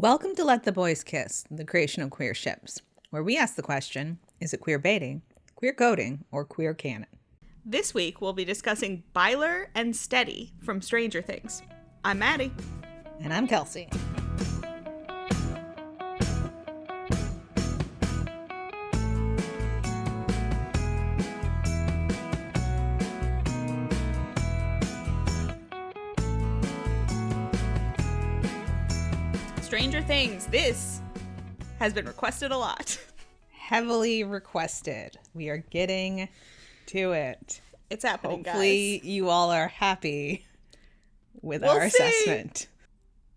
Welcome to Let the Boys Kiss, the creation of queer ships, where we ask the question, is it queer baiting, queer coding, or queer canon? This week, we'll be discussing Byler and Steddie from Stranger Things. I'm Maddie. And I'm Kelsey. Stranger Things. This has been requested a lot. Heavily requested. We are getting to it. It's happening, Hopefully guys. you all are happy with our assessment.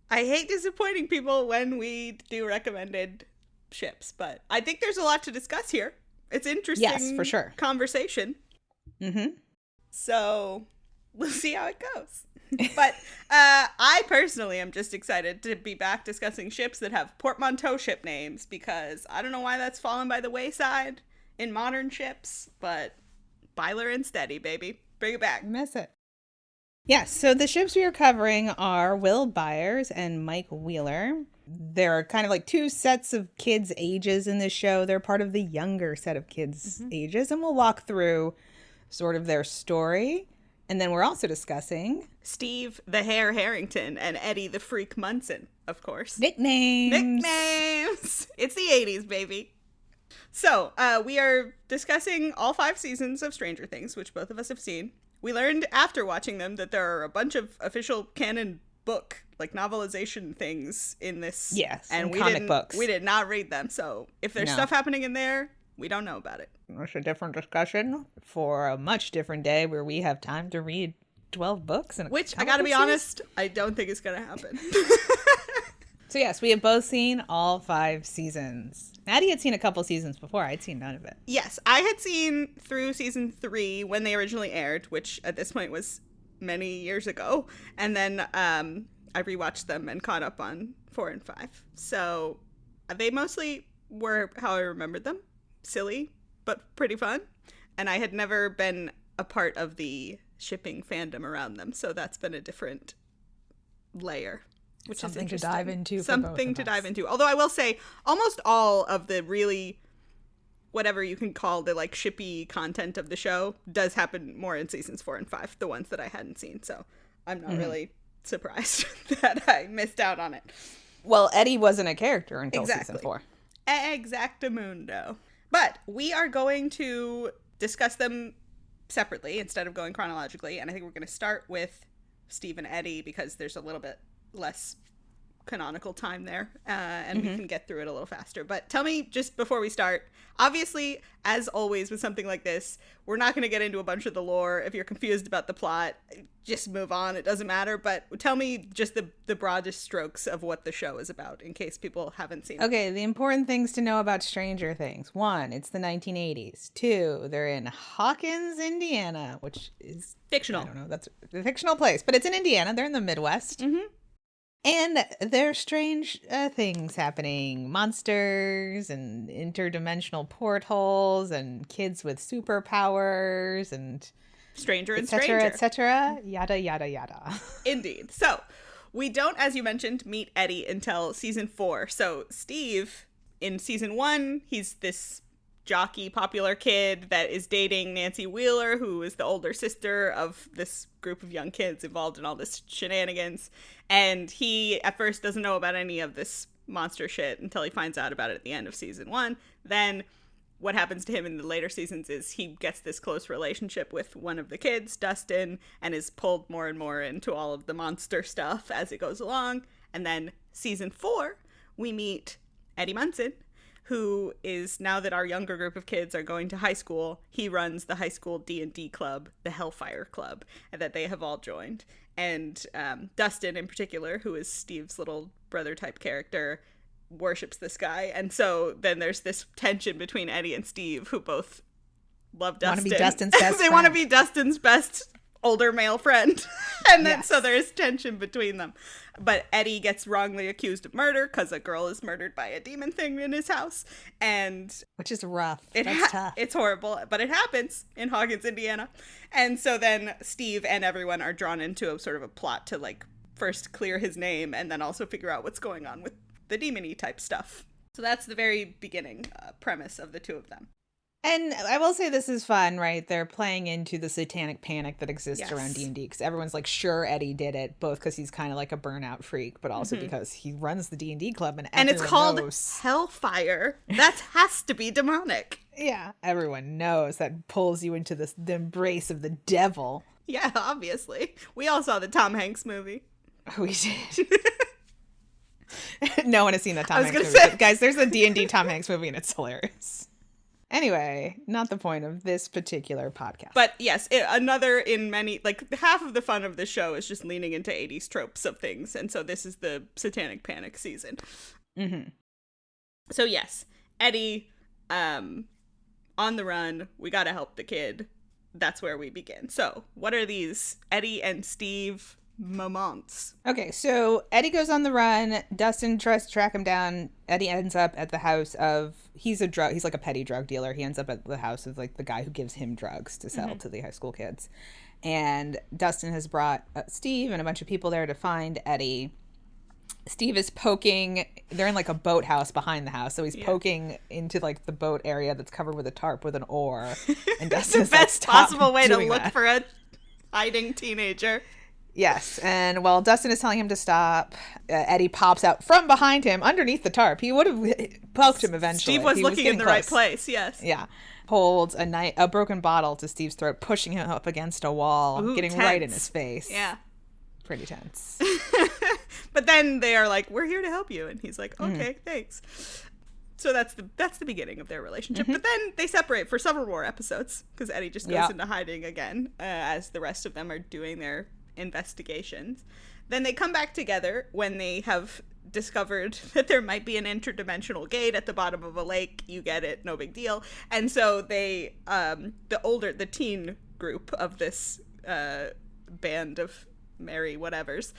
I hate disappointing people when we do recommended ships, but I think there's a lot to discuss here. It's interesting. Yes, for sure. Conversation. Mm-hmm. So we'll see how it goes. But I personally am just excited to be back discussing ships that have portmanteau ship names, because I don't know why that's fallen by the wayside in modern ships, but Byler and Steddie, baby. Bring it back. Miss it. Yes, so the ships we are covering are Will Byers and Mike Wheeler. There are kind of like two sets of kids' ages in this show. They're part of the younger set of kids' ages, and we'll walk through sort of their story. And then we're also discussing Steve the Hare Harrington and Eddie the Freak Munson, of course. nicknames. It's the 80s, baby. So, we are discussing all 5 seasons of Stranger Things, which both of us have seen. We learned after watching them that there are a bunch of official canon book, like novelization things in this. Yes, and comic books. We did not read them, so if there's stuff happening in there, we don't know about it. It's a different discussion for a much different day where we have time to read 12 books. Which, I gotta be honest, I don't think it's gonna happen. So yes, we have both seen all 5 seasons. Maddie had seen a couple seasons before. I'd seen none of it. Yes, I had seen through season 3 when they originally aired, which at this point was many years ago. And then I rewatched them and caught up on 4 and 5. So they mostly were how I remembered them. Silly, but pretty fun. And I had never been a part of the shipping fandom around them. So that's been a different layer. Which something is to dive into. Something to dive into. Although I will say, almost all of the really, whatever you can call the like shippy content of the show does happen more in seasons 4 and 5, the ones that I hadn't seen. So I'm not really surprised that I missed out on it. Well, Eddie wasn't a character until season 4. Exactamundo. But we are going to discuss them separately instead of going chronologically. And I think we're going to start with Steve and Eddie because there's a little bit less canonical time there, and we can get through it a little faster. But tell me, just before we start, obviously, as always with something like this, we're not going to get into a bunch of the lore. If you're confused about the plot, just move on. It doesn't matter. But tell me just the broadest strokes of what the show is about, in case people haven't seen it. Okay, the important things to know about Stranger Things. 1, it's the 1980s. 2, they're in Hawkins, Indiana, which is fictional. I don't know, that's a fictional place, but it's in Indiana. They're in the Midwest. Mm-hmm. And there's strange things happening. Monsters and interdimensional portholes and kids with superpowers and stranger and stranger, stranger, etc. Yada, yada, yada. Indeed. So we don't, as you mentioned, meet Eddie until season 4. So Steve, in season 1, he's this jockey, popular kid that is dating Nancy Wheeler, who is the older sister of this group of young kids involved in all this shenanigans. And he, at first, doesn't know about any of this monster shit until he finds out about it at the end of season 1. Then what happens to him in the later seasons is he gets this close relationship with one of the kids, Dustin, and is pulled more and more into all of the monster stuff as it goes along. And then season 4, we meet Eddie Munson, who is, now that our younger group of kids are going to high school, he runs the high school D&D club, the Hellfire Club, that they have all joined. And Dustin, in particular, who is Steve's little brother-type character, worships this guy. And so then there's this tension between Eddie and Steve, who both love Dustin. Want to be Dustin's best They want to be Dustin's best older male friend. And then so there's tension between them. But Eddie gets wrongly accused of murder because a girl is murdered by a demon thing in his house. And which is rough. That's tough. It's horrible, but it happens in Hawkins, Indiana. And so then Steve and everyone are drawn into a sort of a plot to like first clear his name and then also figure out what's going on with the demon-y type stuff. So that's the very beginning premise of the two of them. And I will say this is fun, right? They're playing into the satanic panic that exists around D&D, because everyone's like, sure, Eddie did it, both because he's kind of like a burnout freak, but also because he runs the D&D club and everyone it's called knows. Hellfire. That has to be demonic. Yeah, everyone knows that pulls you into the embrace of the devil. Yeah, obviously. We all saw the Tom Hanks movie. We did. No one has seen the Tom Hanks movie. Say. Guys, there's a D&D Tom Hanks movie and it's hilarious. Anyway, not the point of this particular podcast. But yes, another in many, like half of the fun of the show is just leaning into 80s tropes of things. And so this is the satanic panic season. So yes, Eddie, on the run, we got to help the kid. That's where we begin. So what are these Eddie and Steve moments? Okay, so Eddie goes on the run. Dustin tries to track him down. Eddie ends up at the house of, he's like a petty drug dealer. He ends up at the house of like the guy who gives him drugs to sell to the high school kids. And Dustin has brought Steve and a bunch of people there to find Eddie. Steve is poking, they're in like a boathouse behind the house, so he's poking into like the boat area that's covered with a tarp with an oar. And Dustin's the best like, possible way to look that. for a hiding teenager. Yes, and while Dustin is telling him to stop, Eddie pops out from behind him underneath the tarp. He would have poked him eventually. Steve was looking in the right place, yes. Yeah. Holds a broken bottle to Steve's throat, pushing him up against a wall, getting tense. right in his face. Yeah. Pretty tense. But then they are like, we're here to help you. And he's like, okay, thanks. So that's the beginning of their relationship. But then they separate for several more episodes because Eddie just goes into hiding again as the rest of them are doing their investigations. Then they come back together when they have discovered that there might be an interdimensional gate at the bottom of a lake. You get it, no big deal. And so they the teen group of this band of merry whatevers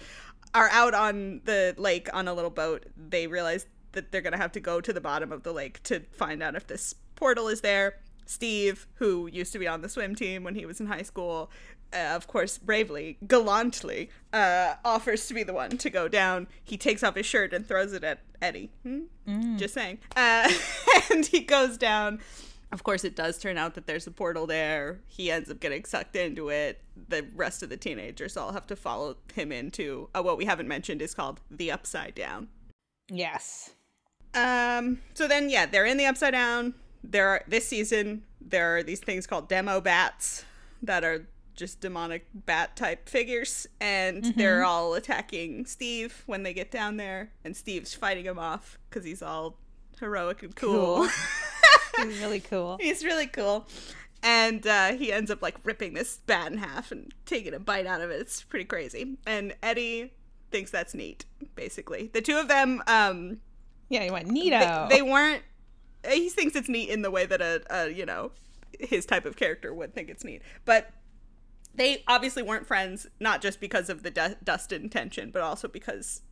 are out on the lake on a little boat. They realize that they're gonna have to go to the bottom of the lake to find out if this portal is there. Steve, who used to be on the swim team when he was in high school, of course, bravely, gallantly, offers to be the one to go down. He takes off his shirt and throws it at Eddie. Just saying. And he goes down. Of course, it does turn out that there's a portal there. He ends up getting sucked into it. The rest of the teenagers all have to follow him into what we haven't mentioned is called the Upside Down. Yes. So then, yeah, they're in the Upside Down. This season, there are these things called demo bats that are just demonic bat type figures, and they're all attacking Steve when they get down there, and Steve's fighting him off because he's all heroic and cool. He's really cool. He's really cool. And he ends up like ripping this bat in half and taking a bite out of it. It's pretty crazy. And Eddie thinks that's neat, basically. The two of them he went neato. They weren't, he thinks it's neat in the way that his type of character would think it's neat. But they obviously weren't friends, not just because of the Dustin tension, but also because,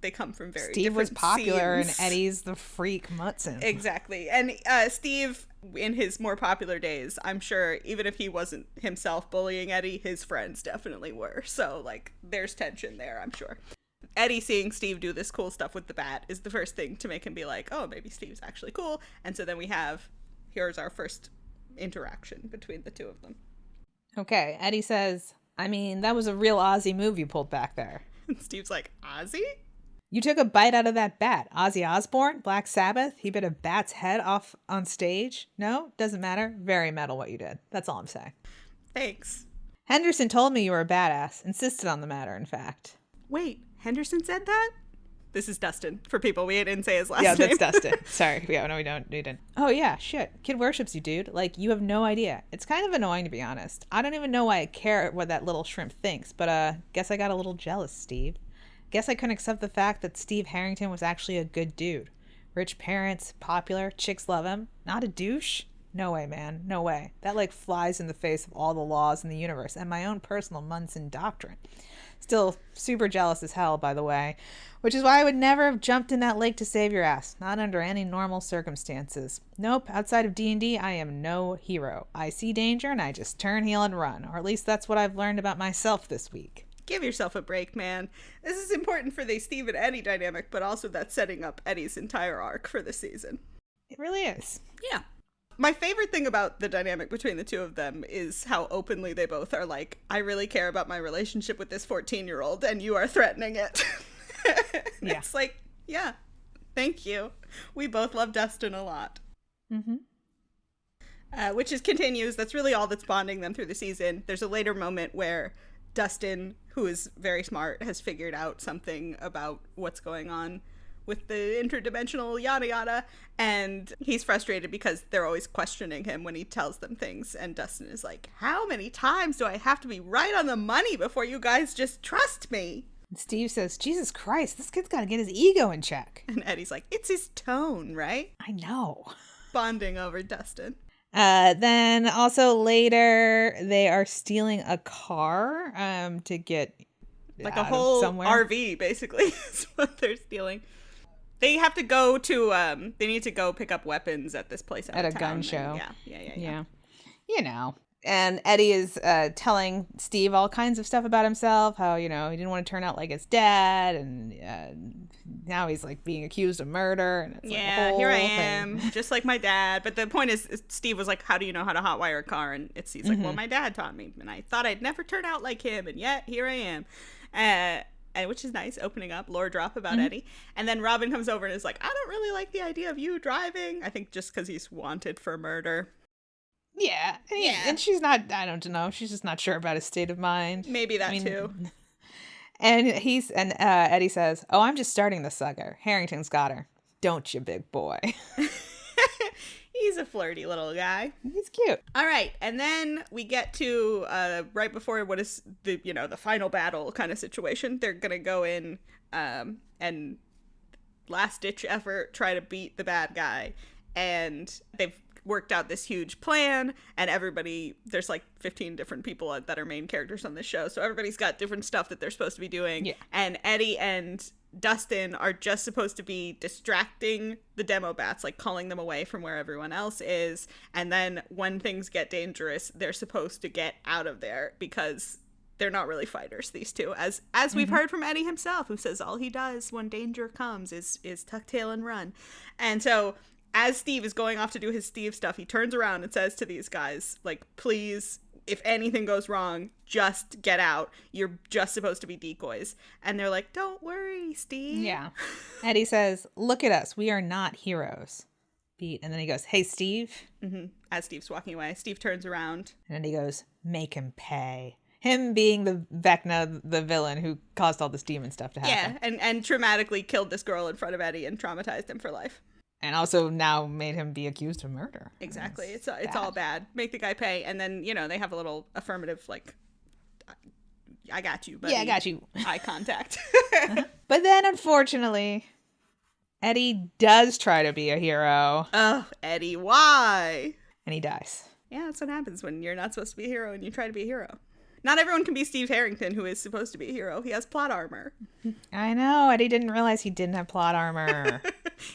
they come from very Steve was different popular scenes. and Eddie's the freak Mutzen. Exactly. And Steve, in his more popular days, I'm sure, even if he wasn't himself bullying Eddie, his friends definitely were. So, there's tension there, I'm sure. Eddie seeing Steve do this cool stuff with the bat is the first thing to make him be like, oh, maybe Steve's actually cool. And so then here's our first interaction between the two of them. Okay, Eddie says, I mean, that was a real Ozzy move you pulled back there. And Steve's like, Ozzy? You took a bite out of that bat. Ozzy Osbourne? Black Sabbath? He bit a bat's head off on stage? No? Doesn't matter. Very metal what you did. That's all I'm saying. Thanks. Henderson told me you were a badass. Insisted on the matter, in fact. Wait, Henderson said that? This is Dustin. For people, we didn't say his last name. Yeah, that's Dustin. Sorry. Yeah, no, we didn't. Oh, yeah, shit. Kid worships you, dude. You have no idea. It's kind of annoying, to be honest. I don't even know why I care what that little shrimp thinks, but guess I got a little jealous, Steve. Guess I couldn't accept the fact that Steve Harrington was actually a good dude. Rich parents, popular, chicks love him. Not a douche? No way, man. No way. That, flies in the face of all the laws in the universe and my own personal Munson doctrine. Still super jealous as hell, by the way. Which is why I would never have jumped in that lake to save your ass. Not under any normal circumstances. Nope, outside of D&D, I am no hero. I see danger and I just turn heel and run. Or at least that's what I've learned about myself this week. Give yourself a break, man. This is important for the Steve and Eddie dynamic, but also that's setting up Eddie's entire arc for the season. It really is. Yeah. My favorite thing about the dynamic between the two of them is how openly they both are like, I really care about my relationship with this 14-year-old and you are threatening it. Yeah. It's like, yeah, thank you. We both love Dustin a lot. Mm-hmm. Which continues. That's really all that's bonding them through the season. There's a later moment where Dustin, who is very smart, has figured out something about what's going on with the interdimensional yada yada, and he's frustrated because they're always questioning him when he tells them things, and Dustin is like, how many times do I have to be right on the money before you guys just trust me? And Steve says, Jesus Christ, this kid's got to get his ego in check. And Eddie's like, it's his tone, right? I know. Bonding over Dustin. Then also later, they are stealing a car to get like a whole somewhere. RV, basically, is what they're stealing. They have to go to, they need to go pick up weapons at this place at a town, gun show. Yeah. You know. And Eddie is telling Steve all kinds of stuff about himself, how, you know, he didn't want to turn out like his dad, and now he's like being accused of murder. And it's here I am, just like my dad. But the point is, Steve was like, how do you know how to hotwire a car? And he's like, well, my dad taught me, and I thought I'd never turn out like him, and yet here I am. And which is nice, opening up, lore drop about Eddie. And then Robin comes over and is like, I don't really like the idea of you driving. I think just because he's wanted for murder. Yeah. And she's not, I don't know, she's just not sure about his state of mind. Maybe that too. And Eddie says, oh, I'm just starting the sucker. Harrington's got her. Don't you, big boy? He's a flirty little guy. He's cute. All right, and then we get to right before what is the final battle kind of situation. They're gonna go in and last ditch effort try to beat the bad guy, and they've worked out this huge plan. And there's like 15 different people that are main characters on this show, so everybody's got different stuff that they're supposed to be doing. Yeah. And Eddie and Dustin are just supposed to be distracting the demo bats, like calling them away from where everyone else is. And then when things get dangerous, they're supposed to get out of there because they're not really fighters, these two. As we've heard from Eddie himself, who says all he does when danger comes is tuck tail and run. And so as Steve is going off to do his Steve stuff, he turns around and says to these guys, like, please, if anything goes wrong, just get out. You're just supposed to be decoys. And they're like, don't worry, Steve. Yeah. Eddie says, look at us. We are not heroes. Pete. And then he goes, hey, Steve. Mm-hmm. As Steve's walking away, Steve turns around. And then he goes, make him pay. Him being the Vecna, the villain who caused all this demon stuff to happen. Yeah, and traumatically killed this girl in front of Eddie and traumatized him for life. And also now made him be accused of murder. Exactly. It's all bad. Make the guy pay. And then, they have a little affirmative, like, I got you, buddy. Yeah, I got you. Eye contact. But then, unfortunately, Eddie does try to be a hero. Oh, Eddie, why? And he dies. Yeah, that's what happens when you're not supposed to be a hero and you try to be a hero. Not everyone can be Steve Harrington, who is supposed to be a hero. He has plot armor. I know. Eddie didn't realize he didn't have plot armor.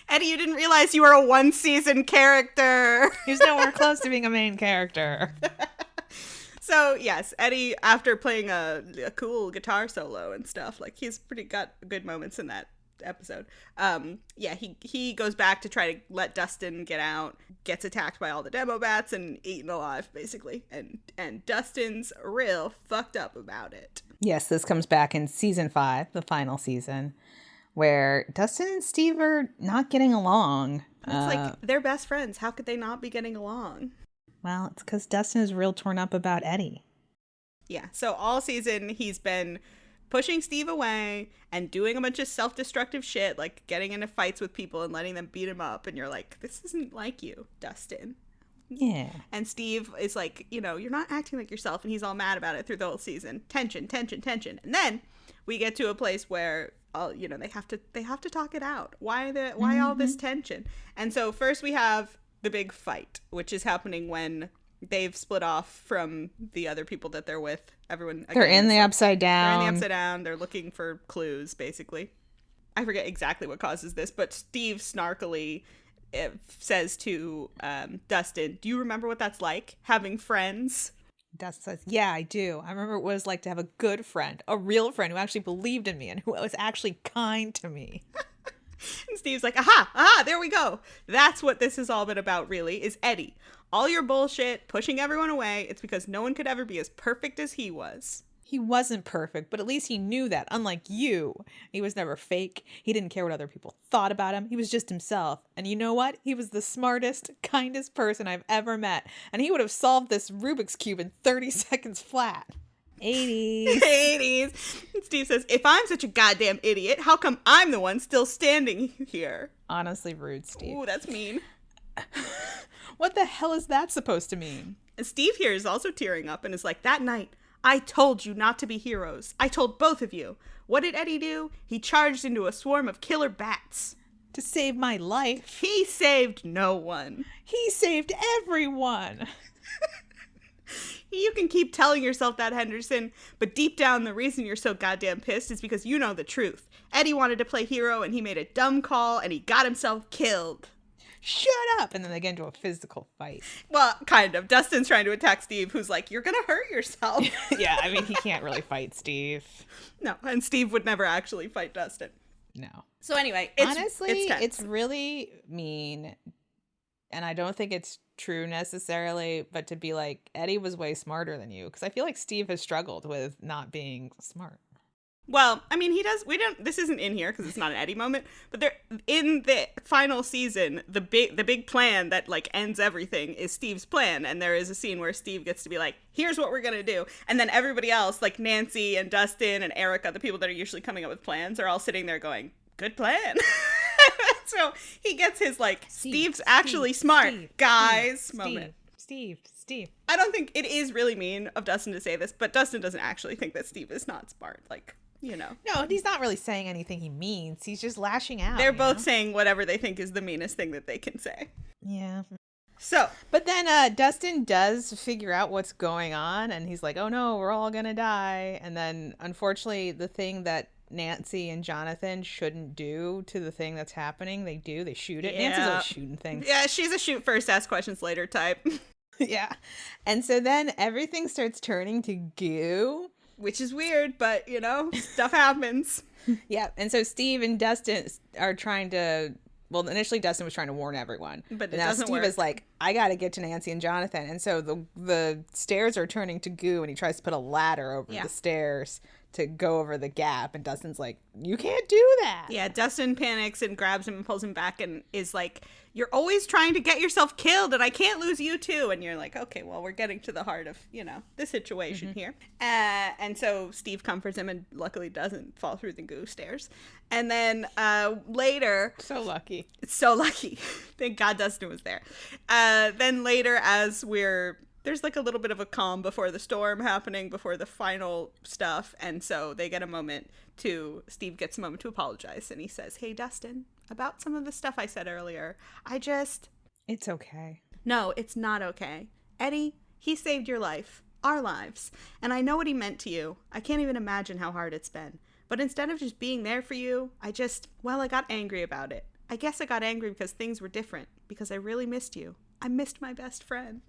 Eddie, you didn't realize you were a one-season character. He's nowhere close to being a main character. So, yes, Eddie, after playing a cool guitar solo and stuff, like, he's got good moments in that episode. He goes back to try to let Dustin get out, gets attacked by all the demo bats and eaten alive, basically. And Dustin's real fucked up about it. Yes, this comes back in season 5, the final season, where Dustin and Steve are not getting along. It's like, they're best friends. How could they not be getting along? Well, it's because Dustin is real torn up about Eddie. Yeah, so all season he's been pushing Steve away and doing a bunch of self-destructive shit, like getting into fights with people and letting them beat him up. And you're like, this isn't like you, Dustin. Yeah. And Steve is like, you're not acting like yourself. And he's all mad about it through the whole season. Tension. And then we get to a place where, they have to talk it out. Why all this tension? And so first we have the big fight, which is happening when they've split off from the other people that they're with. Everyone, they're in the upside down. They're in the upside down. They're looking for clues, basically. I forget exactly what causes this, but Steve snarkily says to Dustin, do you remember what that's like, having friends? Dustin says, yeah, I do. I remember what it was like to have a good friend, a real friend who actually believed in me and who was actually kind to me. And Steve's like, aha, there we go. That's what this has all been about, really, is Eddie. All your bullshit, pushing everyone away, it's because no one could ever be as perfect as he was. He wasn't perfect, but at least he knew that, unlike you. He was never fake. He didn't care what other people thought about him. He was just himself. And you know what? He was the smartest, kindest person I've ever met. And he would have solved this Rubik's Cube in 30 seconds flat. 80s. 80s. And Steve says, if I'm such a goddamn idiot, how come I'm the one still standing here? Honestly rude, Steve. Ooh, that's mean. What the hell is that supposed to mean? And Steve here is also tearing up and is like, that night, I told you not to be heroes. I told both of you. What did Eddie do? He charged into a swarm of killer bats. To save my life. He saved no one. He saved everyone. You can keep telling yourself that, Henderson, but deep down the reason you're so goddamn pissed is because you know the truth. Eddie wanted to play hero and he made a dumb call and he got himself killed. Shut up! And then they get into a physical fight. Well, kind of. Dustin's trying to attack Steve, who's like, you're gonna hurt yourself. Yeah, I mean, he can't really fight Steve. No, and Steve would never actually fight Dustin. No. So anyway, honestly, it's it's really mean, and I don't think it's true necessarily, but to be like, Eddie was way smarter than you, because I feel like Steve has struggled with not being smart. Well, I mean, this isn't in here because it's not an Eddie moment, but there, in the final season, the big plan that like ends everything is Steve's plan. And there is a scene where Steve gets to be like, here's what we're going to do. And then everybody else, like Nancy and Dustin and Erica, the people that are usually coming up with plans, are all sitting there going, good plan. So he gets his like, Steve's actually smart, guys moment. Steve. I don't think it is really mean of Dustin to say this, but Dustin doesn't actually think that Steve is not smart. Like, you know. No, he's not really saying anything he means. He's just lashing out. They're both saying whatever they think is the meanest thing that they can say. Yeah. So. But then Dustin does figure out what's going on, and he's like, oh no, we're all gonna die. And then, unfortunately, the thing that Nancy and Jonathan shouldn't do to the thing that's happening, they do. They shoot it. Yeah. Nancy's always shooting things. Yeah, she's a shoot first, ask questions later type. Yeah. And so then everything starts turning to goo. Which is weird, but, you know, stuff happens. Yeah. And so Steve and Dustin are trying to... Well, initially Dustin was trying to warn everyone. But now Steve is like, I got to get to Nancy and Jonathan. And so the stairs are turning to goo, and he tries to put a ladder over the stairs to go over the gap. And Dustin's like, you can't do that. Yeah, Dustin panics and grabs him and pulls him back and is like, you're always trying to get yourself killed and I can't lose you too. And you're like, okay, well, we're getting to the heart of, you know, the situation here. And so Steve comforts him and luckily doesn't fall through the goo stairs. And then later... So lucky. So lucky. Thank God Dustin was there. Then later as there's like a little bit of a calm before the storm happening, before the final stuff. And so they get a moment Steve gets a moment to apologize. And he says, hey, Dustin, about some of the stuff I said earlier, It's okay. No, it's not okay. Eddie, he saved your life, our lives. And I know what he meant to you. I can't even imagine how hard it's been. But instead of just being there for you, I got angry about it. I guess I got angry because things were different, because I really missed you. I missed my best friend.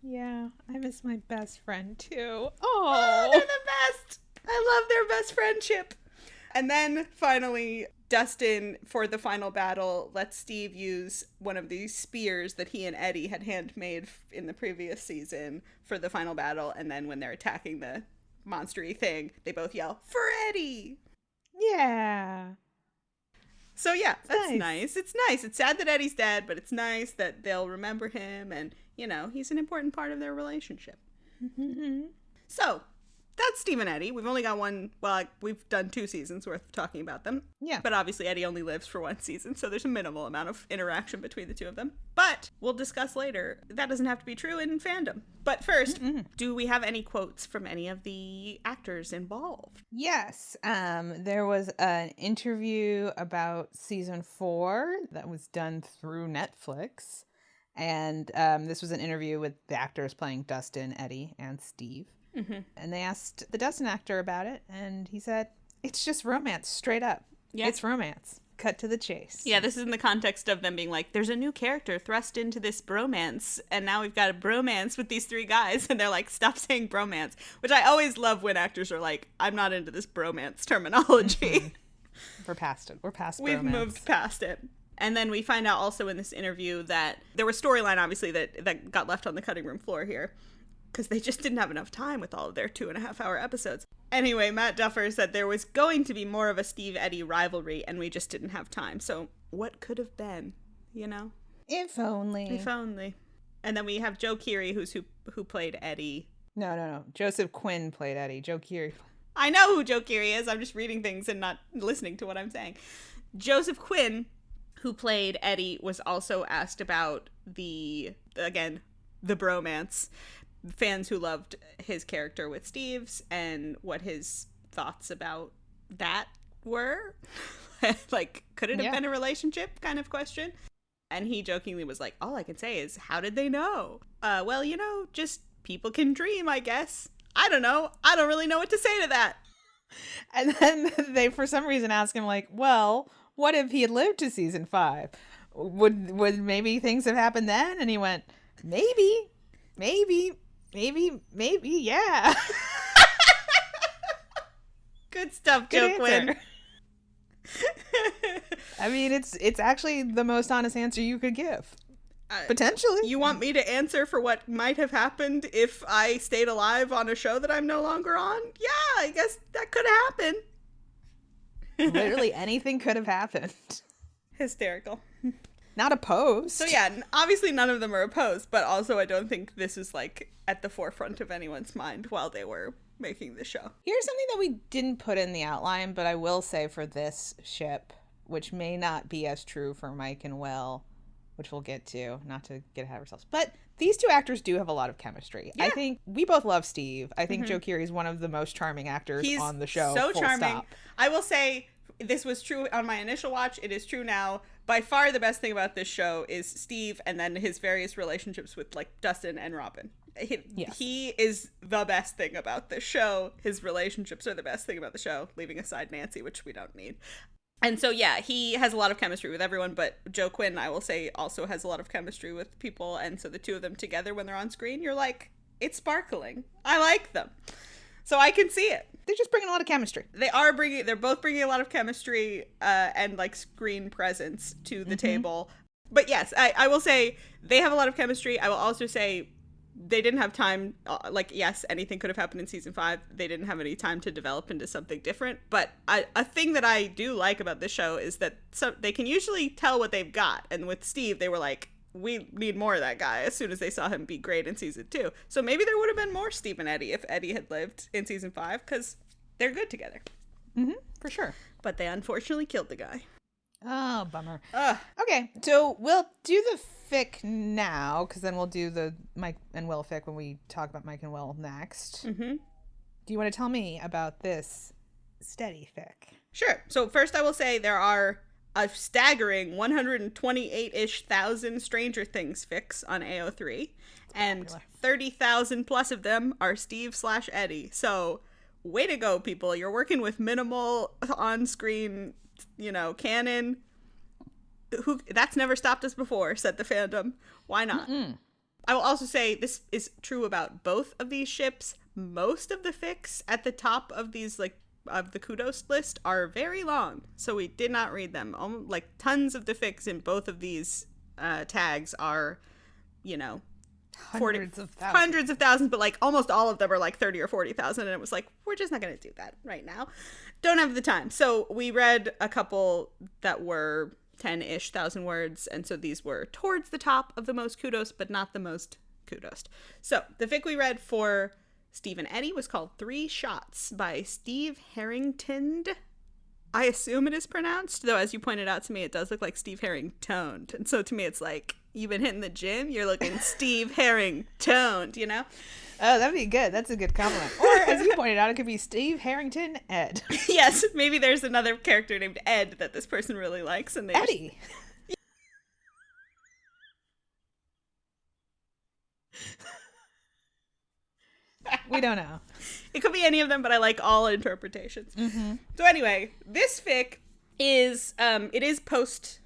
Yeah, I miss my best friend too. Oh, they're the best. I love their best friendship. And then finally, Dustin, for the final battle, lets Steve use one of these spears that he and Eddie had handmade in the previous season for the final battle. And then when they're attacking the monstery thing, they both yell, for Eddie! Yeah. So yeah, that's nice. It's nice. It's sad that Eddie's dead, but it's nice that they'll remember him and, you know, he's an important part of their relationship. So, that's Steve and Eddie. We've only got we've done 2 seasons worth of talking about them. Yeah. But obviously Eddie only lives for 1 season, so there's a minimal amount of interaction between the two of them. But we'll discuss later. That doesn't have to be true in fandom. But first, do we have any quotes from any of the actors involved? Yes. There was an interview about season 4 that was done through Netflix. And this was an interview with the actors playing Dustin, Eddie, and Steve. And they asked the Dustin actor about it, and he said, it's just romance, straight up. Yeah. It's romance. cut to the chase. Yeah, this is in the context of them being like, there's a new character thrust into this bromance, and now we've got a bromance with these three guys, and they're like, stop saying bromance, which I always love when actors are like, I'm not into this bromance terminology. Mm-hmm. We're past it. We're past bromance. We've moved past it. And then we find out also in this interview that there was storyline, obviously, that got left on the cutting room floor here, because they just didn't have enough time with all of their 2.5-hour episodes. Anyway, Matt Duffer said there was going to be more of a Steve-Eddie rivalry, and we just didn't have time. So what could have been, you know? If only. If only. And then we have Joe Keery, who played Eddie. No. Joseph Quinn played Eddie. Joe Keery. I know who Joe Keery is. I'm just reading things and not listening to what I'm saying. Joseph Quinn, who played Eddie, was also asked about the bromance. Fans who loved his character with Steve's and what his thoughts about that were. Like, could it have been a relationship kind of question? And he jokingly was like, all I can say is, how did they know? Well, you know, just people can dream, I guess. I don't know. I don't really know what to say to that. And then they, for some reason, ask him, like, well, what if he had lived to season 5? Would maybe things have happened then? And he went, maybe, yeah. Good stuff, Joe Quinn. I mean, it's actually the most honest answer you could give. Potentially. You want me to answer for what might have happened if I stayed alive on a show that I'm no longer on? Yeah, I guess that could happen. Literally anything could have happened. Hysterical. Not opposed. So yeah, obviously none of them are opposed, but also I don't think this is like at the forefront of anyone's mind while they were making the show. Here's something that we didn't put in the outline, but I will say for this ship, which may not be as true for Mike and Will, which we'll get to, not to get ahead of ourselves. But these two actors do have a lot of chemistry. Yeah. I think we both love Steve. I think Joe Keery is one of the most charming actors on the show. So charming. Stop. I will say this was true on my initial watch. It is true now. By far the best thing about this show is Steve and then his various relationships with like Dustin and Robin. He is the best thing about this show. His relationships are the best thing about the show, leaving aside Nancy, which we don't need. And so, yeah, he has a lot of chemistry with everyone, but Joe Quinn, I will say, also has a lot of chemistry with people. And so the two of them together when they're on screen, you're like, it's sparkling. I like them. So I can see it. They're just bringing a lot of chemistry. They're both bringing a lot of chemistry and like screen presence to the table. But yes, I will say they have a lot of chemistry. I will also say they didn't have time. Yes, anything could have happened in season 5. They didn't have any time to develop into something different. But a thing that I do like about this show is that they can usually tell what they've got. And with Steve, they were like, we need more of that guy as soon as they saw him be great in season 2. So maybe there would have been more Steve and Eddie if Eddie had lived in season 5 because they're good together. For sure. But they unfortunately killed the guy. Oh, bummer. Okay, so we'll do the fic now because then we'll do the Mike and Will fic when we talk about Mike and Will next. Do you want to tell me about this Steddie fic? Sure. So first I will say there are a staggering 128-ish thousand Stranger Things fics on AO3, and 30,000 plus of them are Steve/Eddie. So way to go, people. You're working with minimal on-screen, canon. That's never stopped us before, said the fandom. Why not? I will also say this is true about both of these ships. Most of the fics at the top of these, of the kudos list are very long, so we did not read them. Tons of the fics in both of these tags are, hundreds of thousands, but almost all of them are 30 or 40,000, and it was we're just not going to do that right now. Don't have the time. So we read a couple that were 10-ish thousand words, and so these were towards the top of the most kudos, but not the most kudos. So the fic we read for Steve and Eddie was called 3 Shots by Steve Harrington. I assume it is pronounced, though as you pointed out to me, it does look like Steve Harringtoned. And so to me, it's you've been hitting the gym, you're looking Steve Harringtoned, Oh, that'd be good. That's a good compliment. Or, as you pointed out, it could be Steve Harrington Ed. Yes, maybe there's another character named Ed that this person really likes. And Eddie. We don't know. It could be any of them, but I like all interpretations. So anyway, this fic is it is post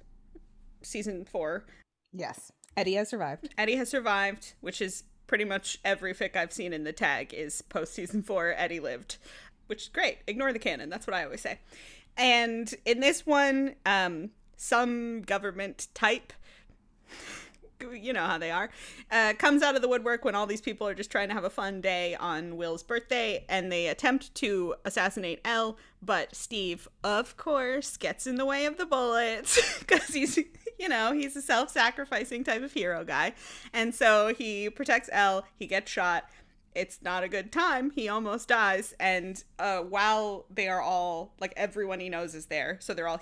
season 4. Yes. Eddie has survived. Eddie has survived, which is pretty much every fic I've seen in the tag is post season 4. Eddie lived, which is great. Ignore the canon. That's what I always say. And in this one, some government type, you know how they are, comes out of the woodwork when all these people are just trying to have a fun day on Will's birthday, and they attempt to assassinate Elle, but Steve, of course, gets in the way of the bullets because he's a self-sacrificing type of hero guy. And so he protects Elle, he gets shot. It's not a good time. He almost dies. And while they are all, like, everyone he knows is there, so they're all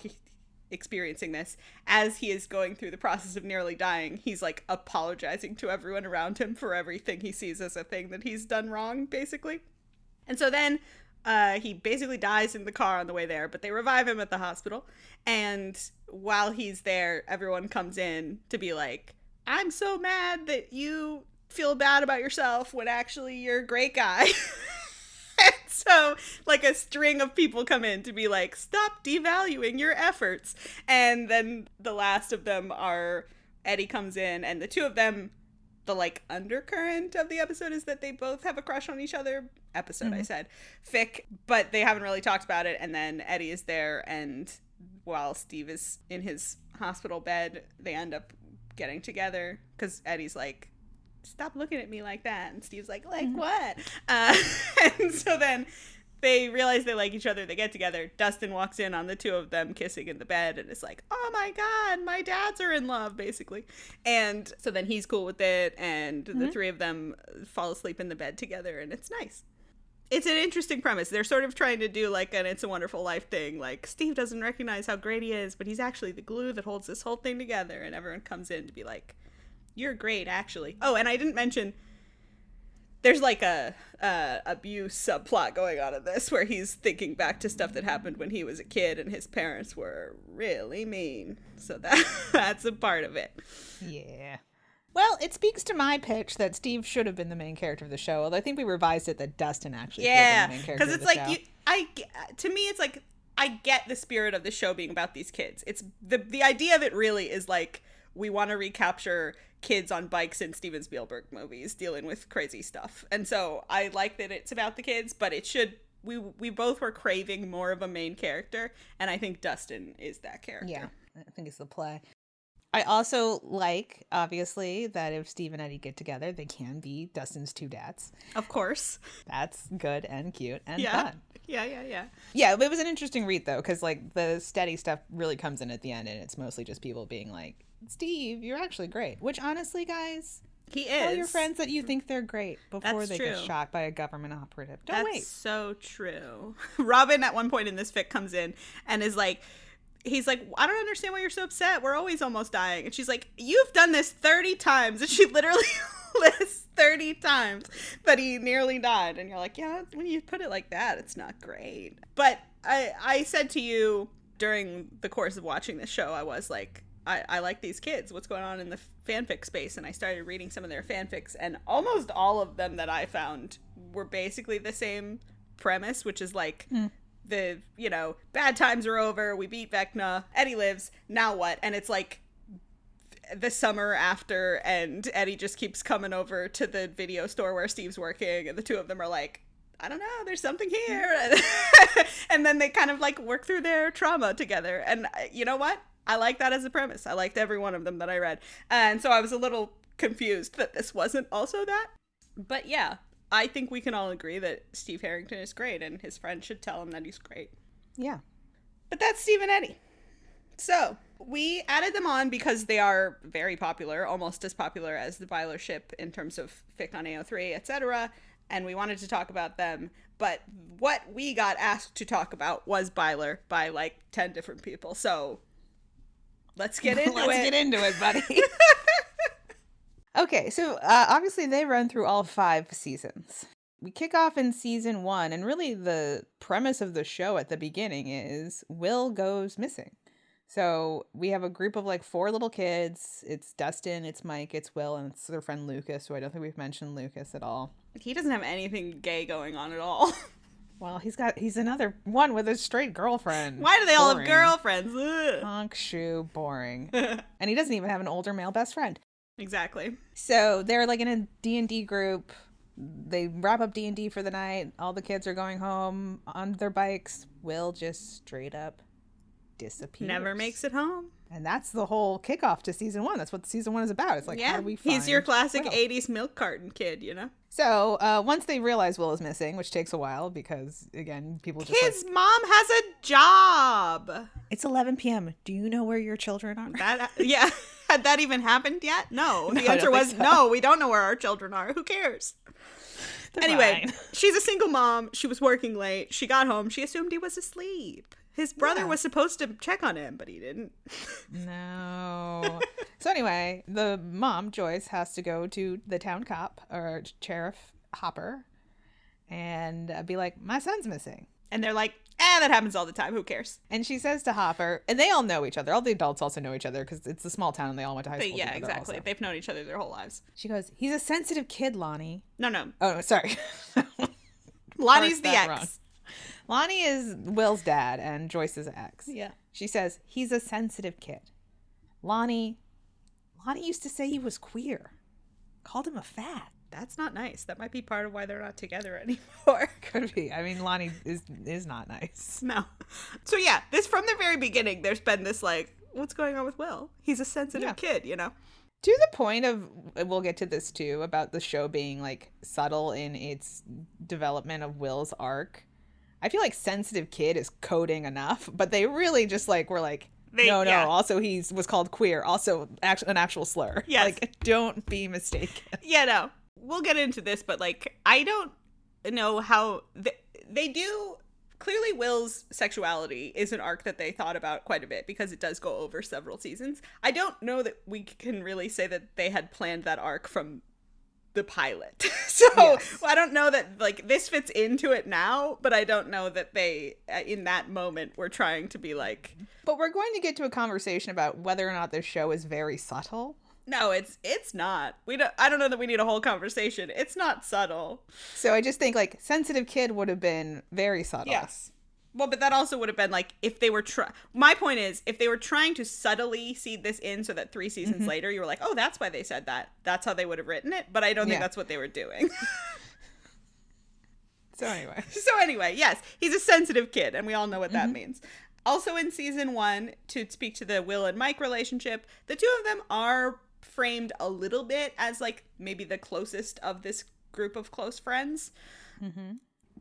experiencing this, as he is going through the process of nearly dying, he's like apologizing to everyone around him for everything he sees as a thing that he's done wrong, basically. And so then he basically dies in the car on the way there, but they revive him at the hospital. And while he's there, everyone comes in to be like, I'm so mad that you feel bad about yourself when actually you're a great guy. And so, like, a string of people come in to be like, stop devaluing your efforts. And then the last of them are, Eddie comes in, and the two of them, the, like, undercurrent of the episode is that they both have a crush on each other. I said. Fic, but they haven't really talked about it. And then Eddie is there, and while Steve is in his hospital bed, they end up getting together, because Eddie's like, stop looking at me like that. And Steve's like what? And so then they realize they like each other. They get together. Dustin walks in on the two of them kissing in the bed and is like, oh my God, my dads are in love, basically. And so then he's cool with it. And the three of them fall asleep in the bed together, and it's nice. It's an interesting premise. They're sort of trying to do like an It's a Wonderful Life thing. Like, Steve doesn't recognize how great he is, but he's actually the glue that holds this whole thing together. And everyone comes in to be like, you're great, actually. Oh, and I didn't mention, there's like a abuse subplot going on in this, where he's thinking back to stuff that happened when he was a kid and his parents were really mean. So that's a part of it. Yeah. Well, it speaks to my pitch that Steve should have been the main character of the show, although I think we revised it that Dustin actually should have been the main character of the show. Yeah, because it's like, to me, it's like, I get the spirit of the show being about these kids. It's the idea of it really is like, we want to recapture kids on bikes in Steven Spielberg movies dealing with crazy stuff. And so I like that it's about the kids, but it should, we both were craving more of a main character, and I think Dustin is that character. Yeah, I think it's the play. I also like, obviously, that if Steve and Eddie get together, they can be Dustin's two dads. Of course. That's good and cute and fun. Yeah. Yeah, but it was an interesting read, though, because, like, the Steddie stuff really comes in at the end, and it's mostly just people being like, Steve, you're actually great. Which, honestly, guys, he is. Tell your friends that you think they're great before they get shot by a government operative. Don't wait. That's so true. Robin, at one point in this fic, comes in and is like, he's like, I don't understand why you're so upset. We're always almost dying. And she's like, you've done this 30 times. And she literally lists 30 times that he nearly died. And you're like, yeah, when you put it like that, it's not great. But I said to you during the course of watching this show, I was like, I like these kids. What's going on in the fanfic space? And I started reading some of their fanfics, and almost all of them that I found were basically the same premise, which is like, the, bad times are over, we beat Vecna, Eddie lives, now what? And it's like the summer after, and Eddie just keeps coming over to the video store where Steve's working, and the two of them are like, I don't know, there's something here. And then they kind of like work through their trauma together. And you know what? I like that as a premise. I liked every one of them that I read. And so I was a little confused that this wasn't also that. But yeah, I think we can all agree that Steve Harrington is great, and his friend should tell him that he's great. Yeah. But that's Steve and Eddie. So we added them on because they are very popular, almost as popular as the Byler ship in terms of fic on AO3, etc. And we wanted to talk about them. But what we got asked to talk about was Byler by like 10 different people. So let's get into it. Let's get into it, buddy. Okay, so obviously they run through all 5 seasons. We kick off in season 1, and really the premise of the show at the beginning is Will goes missing. So we have a group of like 4 little kids. It's Dustin, it's Mike, it's Will, and it's their friend Lucas, who I don't think we've mentioned Lucas at all. He doesn't have anything gay going on at all. Well, he's another one with a straight girlfriend. Why do they all have Boring. girlfriends? Ugh. Honk shoe, boring. And he doesn't even have an older male best friend. Exactly. So they're like in a D&D group. They wrap up D&D for the night. All the kids are going home on their bikes. Will just straight up disappears. Never makes it home. And that's the whole kickoff to season 1. That's what season 1 is about. It's like, how do we find he's your classic Will? 80s milk carton kid, you know? So once they realize Will is missing, which takes a while because, again, people just His mom has a job. It's 11 p.m. Do you know where your children are? Yeah. Had that even happened yet? No. The answer was so. No, we don't know where our children are. Who cares? Anyway, she's a single mom. She was working late. She got home. She assumed he was asleep. His brother was supposed to check on him, but he didn't. No. So anyway, the mom, Joyce, has to go to the town cop, or Sheriff Hopper, and be like, my son's missing. And they're like, that happens all the time. Who cares? And she says to Hopper, and they all know each other. All the adults also know each other because it's a small town and they all went to high school. Yeah, together exactly. Also. They've known each other their whole lives. She goes, he's a sensitive kid, Lonnie. No. Oh, sorry. Lonnie's the ex. Wrong. Lonnie is Will's dad and Joyce's ex. Yeah. She says, he's a sensitive kid. Lonnie used to say he was queer. Called him a fat. That's not nice. That might be part of why they're not together anymore. Could be. I mean, Lonnie is not nice. No. So yeah, this from the very beginning, there's been this like, what's going on with Will? He's a sensitive kid, you know? To the point of, we'll get to this too, about the show being like subtle in its development of Will's arc. I feel like sensitive kid is coding enough, but they really just like were like, no. Also, he was called queer. Also, an actual slur. Yes. Like, don't be mistaken. Yeah, no. We'll get into this, but like, I don't know how they do. Clearly, Will's sexuality is an arc that they thought about quite a bit because it does go over several seasons. I don't know that we can really say that they had planned that arc from the pilot. So yes. I don't know that like this fits into it now, but I don't know that they in that moment were trying to be like. But we're going to get to a conversation about whether or not this show is very subtle. No, it's not. I don't know that we need a whole conversation. It's not subtle. So I just think like sensitive kid would have been very subtle. Yes. Well, but that also would have been like if they were my point is if they were trying to subtly seed this in so that 3 seasons later you were like, oh, that's why they said that. That's how they would have written it. But I don't think that's what they were doing. So anyway, yes, he's a sensitive kid, and we all know what that means. Also in season 1, to speak to the Will and Mike relationship, the two of them are framed a little bit as like maybe the closest of this group of close friends,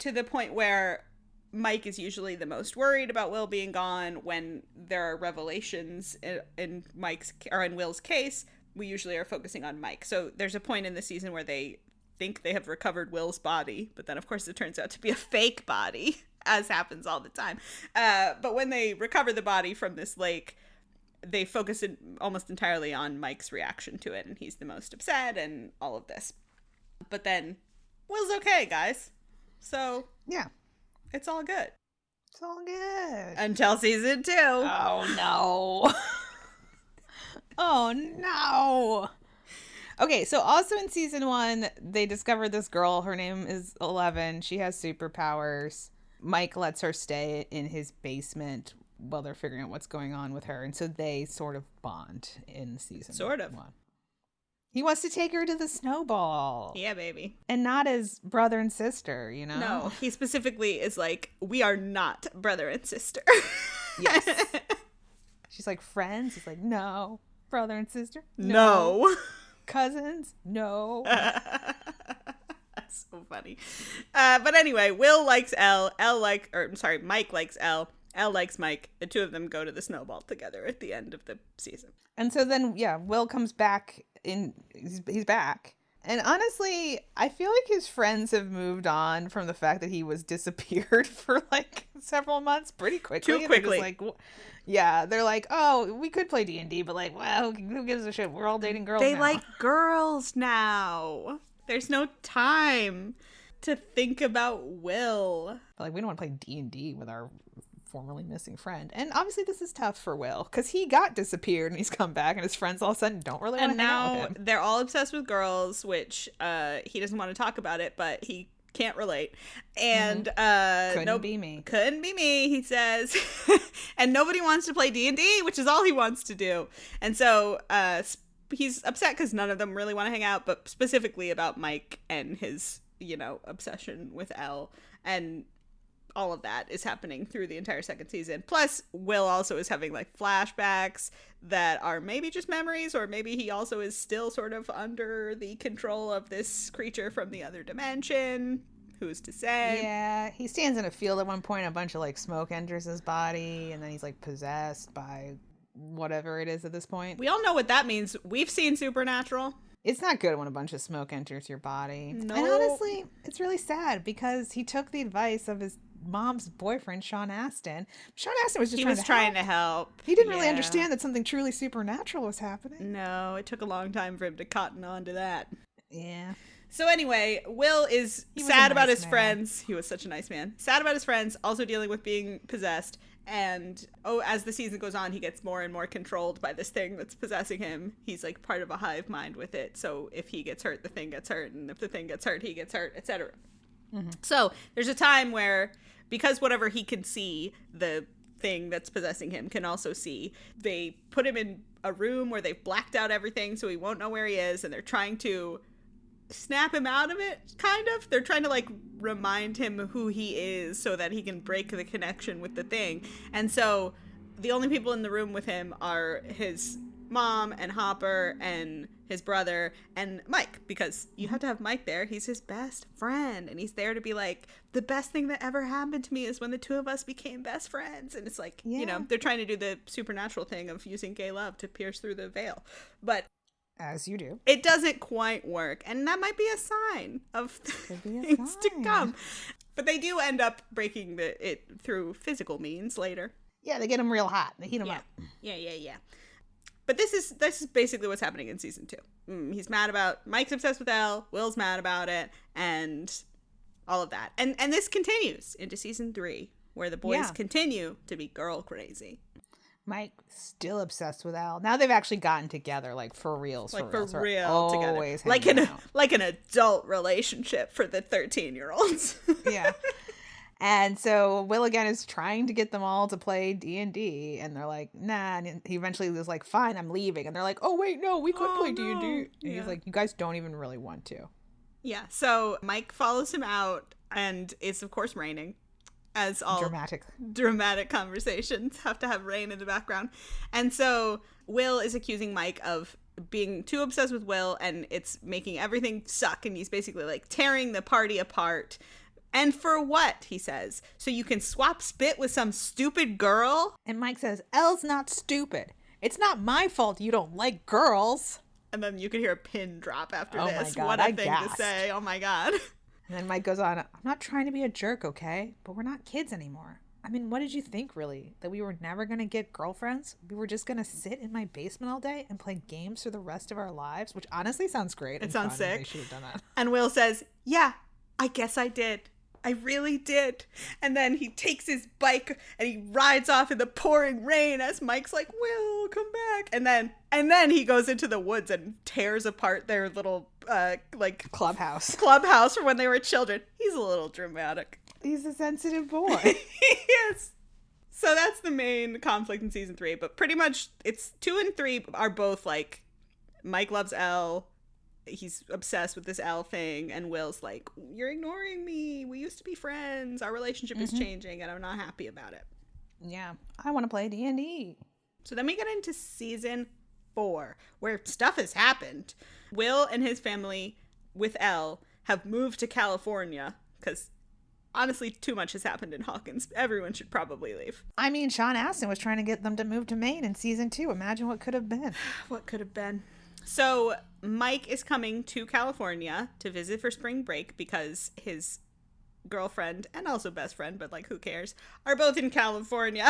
to the point where Mike is usually the most worried about Will being gone. When there are revelations in Will's case, we usually are focusing on Mike. So there's a point in the season where they think they have recovered Will's body, but then of course it turns out to be a fake body, as happens all the time. But when they recover the body from this lake, they focus almost entirely on Mike's reaction to it, and he's the most upset and all of this. But then Will's okay, guys. So yeah, it's all good. It's all good. Until season 2. Oh no. Oh no. Okay, so also in season 1, they discovered this girl. Her name is 11. She has superpowers. Mike lets her stay in his basement while they're figuring out what's going on with her. And so they sort of bond in season 1. He wants to take her to the snowball. Yeah, baby. And not as brother and sister, you know? No, he specifically is like, we are not brother and sister. Yes. She's like, friends? He's like, no. Brother and sister? No. Cousins? No. That's so funny. But anyway, Will likes Mike likes Elle likes Mike. The two of them go to the snowball together at the end of the season. And so then, Will comes back he's back. And honestly, I feel like his friends have moved on from the fact that he was disappeared for like several months pretty quickly. Too quickly. They're like, oh, we could play D&D, but like, well, who gives a shit? We're all dating girls now. They like girls now. There's no time to think about Will. Like, we don't want to play D&D with our formerly missing friend. And obviously this is tough for Will because he got disappeared and he's come back and his friends all of a sudden don't really want to hang out with him. They're all obsessed with girls, which he doesn't want to talk about it, but he Can't relate. And Couldn't be me. Couldn't be me, he says. And nobody wants to play D&D, which is all he wants to do. And so he's upset because none of them really want to hang out, but specifically about Mike and his, obsession with Elle. And all of that is happening through the entire second season. Plus, Will also is having like flashbacks that are maybe just memories, or maybe he also is still sort of under the control of this creature from the other dimension. Who's to say? Yeah, he stands in a field at one point, a bunch of like smoke enters his body, and then he's like possessed by whatever it is at this point. We all know what that means. We've seen Supernatural. It's not good when a bunch of smoke enters your body. No. And honestly, it's really sad because he took the advice of his mom's boyfriend, Sean Astin. Sean Astin was just trying to help. He didn't really understand that something truly supernatural was happening. No, it took a long time for him to cotton on to that. Yeah. So anyway, Will is sad about his friends. He was such a nice man. Sad about his friends, also dealing with being possessed. And as the season goes on, he gets more and more controlled by this thing that's possessing him. He's like part of a hive mind with it. So if he gets hurt, the thing gets hurt. And if the thing gets hurt, he gets hurt, etc. Mm-hmm. So there's a time where, because whatever he can see, the thing that's possessing him can also see, they put him in a room where they've blacked out everything so he won't know where he is. And they're trying to snap him out of it, kind of. They're trying to like remind him who he is so that he can break the connection with the thing. And so the only people in the room with him are his mom and Hopper and his brother and Mike, because you have to have Mike there. He's his best friend, and he's there to be like, the best thing that ever happened to me is when the two of us became best friends. And it's like, they're trying to do the supernatural thing of using gay love to pierce through the veil, but as you do, it doesn't quite work, and that might be a sign of things to come. But they do end up breaking it through physical means later. Yeah, they get him real hot. They heat him up. Yeah. But this is basically what's happening in season 2. He's mad about Mike's obsessed with Elle. Will's mad about it, and all of that. And this continues into season 3, where the boys continue to be girl crazy. Mike still obsessed with Elle. Now they've actually gotten together, like for real, together, like an adult relationship for the 13-year-olds. Yeah. And so Will again is trying to get them all to play D&D, and they're like, nah. And he eventually was like, fine, I'm leaving. And they're like, oh wait, no, we could play D&D. And he's like, you guys don't even really want to. Yeah. So Mike follows him out, and it's of course raining. As all dramatic conversations have to have rain in the background. And so Will is accusing Mike of being too obsessed with Will, and it's making everything suck. And he's basically like tearing the party apart. And for what, he says? So you can swap spit with some stupid girl? And Mike says, Elle's not stupid. It's not my fault you don't like girls. And then you can hear a pin drop after this. My God, what a thing to say. Oh my God. And then Mike goes on, I'm not trying to be a jerk, okay? But we're not kids anymore. I mean, what did you think, really? That we were never going to get girlfriends? We were just going to sit in my basement all day and play games for the rest of our lives? Which honestly sounds great. It sounds sick. They should have done that. And Will says, yeah, I guess I did. I really did. And then he takes his bike and he rides off in the pouring rain as Mike's like, Will, come back. And then he goes into the woods and tears apart their little clubhouse from when they were children. He's a little dramatic. He's a sensitive boy. He is. So that's the main conflict in season 3. But pretty much it's 2 and 3 are both like, Mike loves Elle. He's obsessed with this Elle thing, and Will's like, you're ignoring me. We used to be friends. Our relationship is changing, and I'm not happy about it. Yeah, I want to play D&D. So then we get into season 4, where stuff has happened. Will and his family with Elle have moved to California, because honestly, too much has happened in Hawkins. Everyone should probably leave. I mean, Sean Astin was trying to get them to move to Maine in season 2. Imagine what could have been. What could have been. So Mike is coming to California to visit for spring break because his girlfriend and also best friend, but like who cares, are both in California.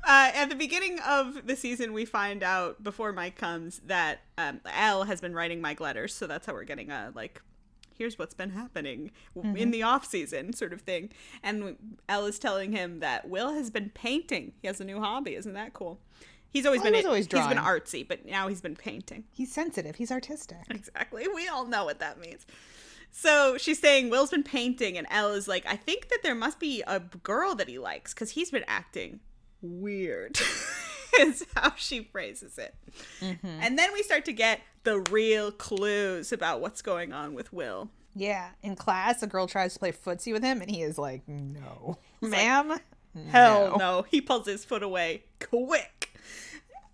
At the beginning of the season, we find out before Mike comes that Elle has been writing Mike letters. So that's how we're getting a here's what's been happening in the off season sort of thing. And Elle is telling him that Will has been painting. He has a new hobby. Isn't that cool? He's always been artsy, but now he's been painting. He's sensitive. He's artistic. Exactly. We all know what that means. So she's saying Will's been painting, and Elle is like, I think that there must be a girl that he likes because he's been acting weird, is how she phrases it. And then we start to get the real clues about what's going on with Will. Yeah. In class, a girl tries to play footsie with him, and he is like, no. Ma'am? Hell no. He pulls his foot away quick.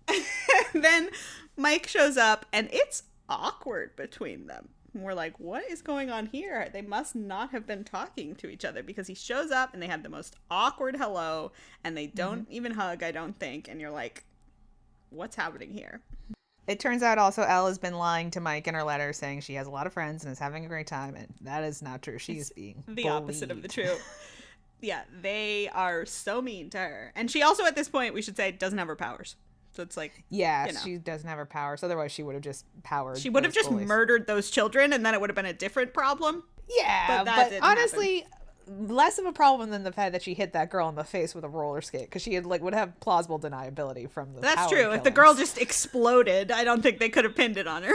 And then Mike shows up, and it's awkward between them. We're like, what is going on here? They must not have been talking to each other, because he shows up and they have the most awkward hello, and they don't even hug, I don't think. And you're like, what's happening here? It turns out also Elle has been lying to Mike in her letter, saying she has a lot of friends and is having a great time, and that is not true. She is being the opposite of the truth. Yeah, they are so mean to her. And she also, at this point, we should say, doesn't have her powers. So it's like, yeah, she doesn't have her powers. Otherwise, she would have just powered. She would have just murdered those children, and then it would have been a different problem. Yeah, but honestly, less of a problem than the fact that she hit that girl in the face with a roller skate, because she had would have plausible deniability from the. That's true. If the girl just exploded, I don't think they could have pinned it on her.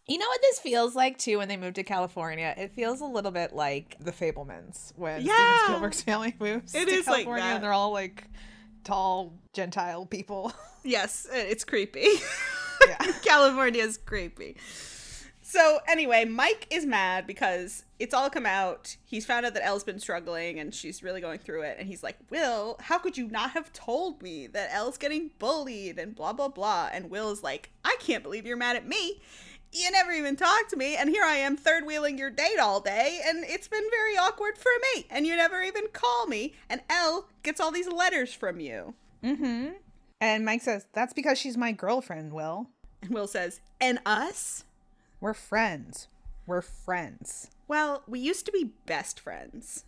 You know what this feels like too when they moved to California? It feels a little bit like The Fabelmans when Steven Spielberg's family moves to California, like that. And they're all like tall Gentile people. Yes, it's creepy. Yeah. California's creepy. So anyway, Mike is mad because it's all come out. He's found out that Elle's been struggling and she's really going through it. And he's like, Will, how could you not have told me that Elle's getting bullied and blah, blah, blah. And Will is like, I can't believe you're mad at me. You never even talked to me, and here I am third-wheeling your date all day, and it's been very awkward for me, and you never even call me, and Elle gets all these letters from you. Mm-hmm. And Mike says, that's because she's my girlfriend, Will. And Will says, and us? We're friends. We're friends. Well, we used to be best friends.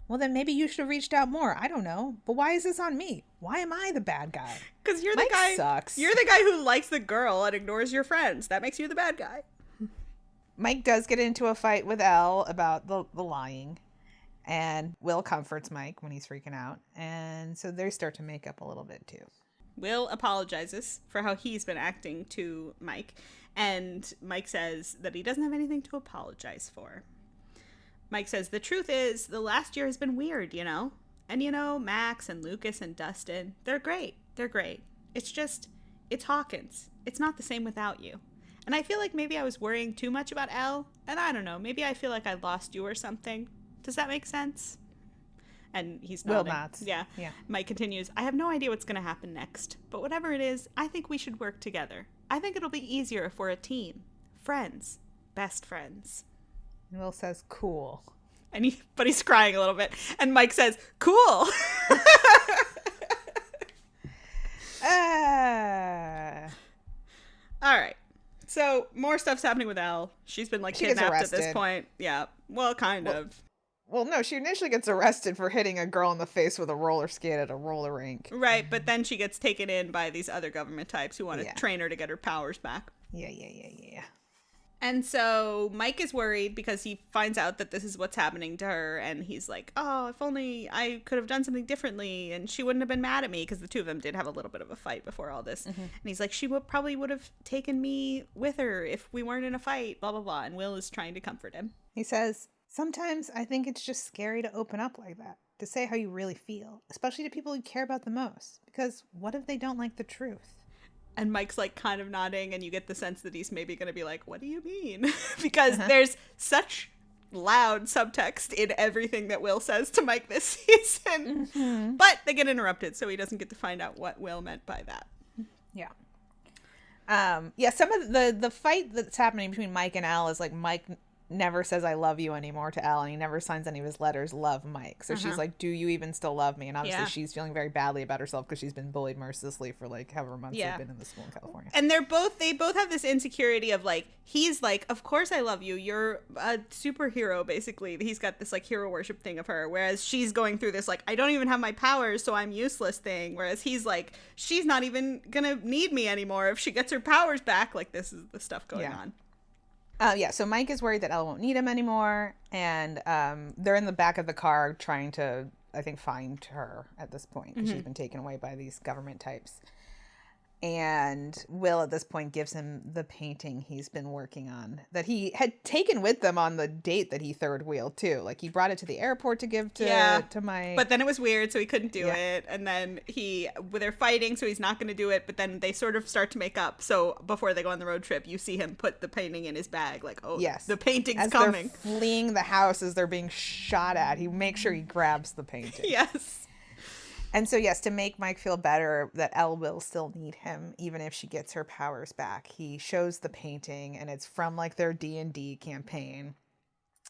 Well, then maybe you should have reached out more. I don't know. But why is this on me? Why am I the bad guy? Because you're the guy. Sucks. You're the guy who likes the girl and ignores your friends. That makes you the bad guy. Mike does get into a fight with Elle about the lying. And Will comforts Mike when he's freaking out. And so they start to make up a little bit too. Will apologizes for how he's been acting to Mike. And Mike says that he doesn't have anything to apologize for. Mike says, the truth is, the last year has been weird, you know? And, you know, Max and Lucas and Dustin, they're great. They're great. It's just, it's Hawkins. It's not the same without you. And I feel like maybe I was worrying too much about Elle. And I don't know, maybe I feel like I lost you or something. Does that make sense? And he's nodding. Will nods. Yeah. Mike continues, I have no idea what's going to happen next. But whatever it is, I think we should work together. I think it'll be easier if we're a team. Friends. Best friends. Will says, cool. But he's crying a little bit. And Mike says, cool. All right. So more stuff's happening with Elle. She's been kidnapped at this point. Yeah. Well, kind of. Well, no, she initially gets arrested for hitting a girl in the face with a roller skate at a roller rink. Right. But then she gets taken in by these other government types who want to train her to get her powers back. Yeah. And so Mike is worried because he finds out that this is what's happening to her. And he's like, oh, if only I could have done something differently. And she wouldn't have been mad at me, because the two of them did have a little bit of a fight before all this. Mm-hmm. And he's like, she probably would have taken me with her if we weren't in a fight, blah, blah, blah. And Will is trying to comfort him. He says, sometimes I think it's just scary to open up like that, to say how you really feel, especially to people you care about the most. Because what if they don't like the truth? And Mike's kind of nodding, and you get the sense that he's maybe going to be like, what do you mean? Because there's such loud subtext in everything that Will says to Mike this season. Mm-hmm. But they get interrupted, so he doesn't get to find out what Will meant by that. Yeah. Some of the fight that's happening between Mike and Elle is Mike never says I love you anymore to Elle, and he never signs any of his letters love Mike. So she's like, do you even still love me? And obviously she's feeling very badly about herself because she's been bullied mercilessly for however months they've been in the school in California. And they both have this insecurity of he's like, of course I love you, you're a superhero, basically. He's got this hero worship thing of her, whereas she's going through this I don't even have my powers, so I'm useless thing, whereas he's like, she's not even gonna need me anymore if she gets her powers back. This is the stuff going on. So Mike is worried that Elle won't need him anymore, and they're in the back of the car trying to, I think, find her at this point, because she's been taken away by these government types. And Will at this point gives him the painting he's been working on that he had taken with them on the date that he third wheeled too. Like he brought it to the airport to give to Mike. But then it was weird, so he couldn't do it. And then they're fighting, so he's not going to do it. But then they sort of start to make up. So before they go on the road trip, you see him put the painting in his bag. Like, oh, yes, the painting's coming. They're fleeing the house as they're being shot at. He makes sure he grabs the painting. Yes. And so, yes, to make Mike feel better that Elle will still need him, even if she gets her powers back, he shows the painting, and it's from, like, their D&D campaign.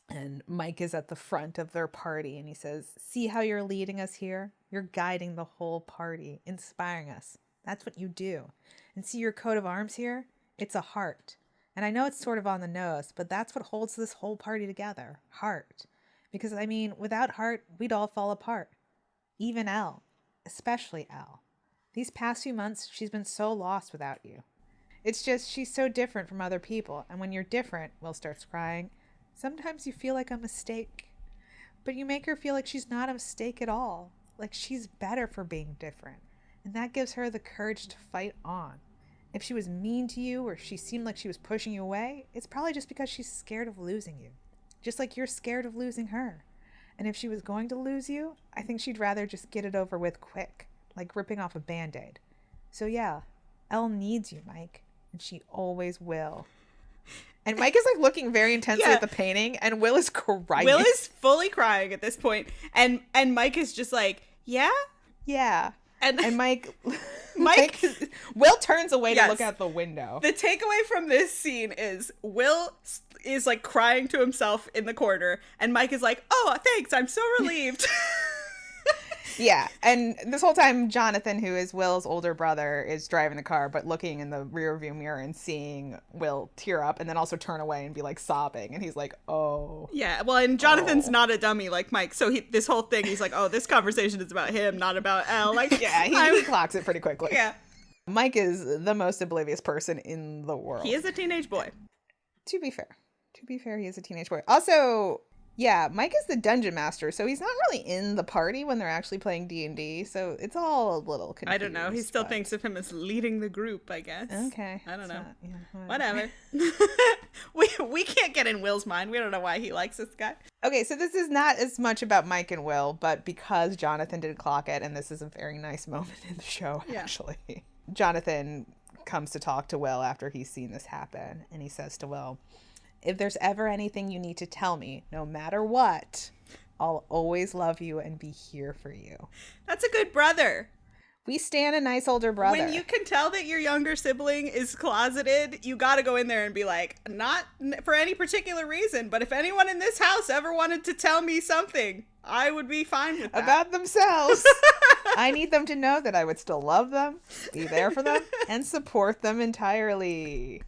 And Mike is at the front of their party, and he says, see how you're leading us here? You're guiding the whole party, inspiring us. That's what you do. And see your coat of arms here? It's a heart. And I know it's sort of on the nose, but that's what holds this whole party together. Heart. Because, I mean, without heart, we'd all fall apart. Even Elle. Especially Elle. These past few months, she's been so lost without you. It's just, she's so different from other people. And when you're different, Will starts crying, sometimes you feel like a mistake. But you make her feel like she's not a mistake at all. Like she's better for being different. And that gives her the courage to fight on. If she was mean to you or she seemed like she was pushing you away, it's probably just because she's scared of losing you. Just like you're scared of losing her. And if she was going to lose you, I think she'd rather just get it over with quick, like ripping off a Band-Aid. So yeah, Elle needs you, Mike, and she always will. And Mike is like looking very intensely at the painting, and Will is crying. Will is fully crying at this point, and Mike is just like, yeah? Yeah. And Mike Will turns away to look out the window. The takeaway from this scene is Will is like crying to himself in the corner, and Mike is like, oh, thanks, I'm so relieved. Yeah, and this whole time Jonathan, who is Will's older brother, is driving the car but looking in the rearview mirror and seeing Will tear up and then also turn away and be like sobbing, and he's like, oh. Yeah, well, and Jonathan's not a dummy like Mike, so this whole thing, he's like, oh, this conversation is about him, not about Elle. Like, yeah, he clocks it pretty quickly. Yeah. Mike is the most oblivious person in the world. He is a teenage boy. To be fair, he is a teenage boy. Also, yeah, Mike is the dungeon master, so he's not really in the party when they're actually playing D&D, so it's all a little confused. I don't know. He still thinks of him as leading the group, I guess. Okay. I don't know. Whatever. We can't get in Will's mind. We don't know why he likes this guy. Okay, so this is not as much about Mike and Will, but because Jonathan did clock it, and this is a very nice moment in the show, actually. Jonathan comes to talk to Will after he's seen this happen, and he says to Will, if there's ever anything you need to tell me, no matter what, I'll always love you and be here for you. That's a good brother. We stand a nice older brother. When you can tell that your younger sibling is closeted, you got to go in there and be like, not for any particular reason, but if anyone in this house ever wanted to tell me something, I would be fine with that. About themselves. I need them to know that I would still love them, be there for them, and support them entirely.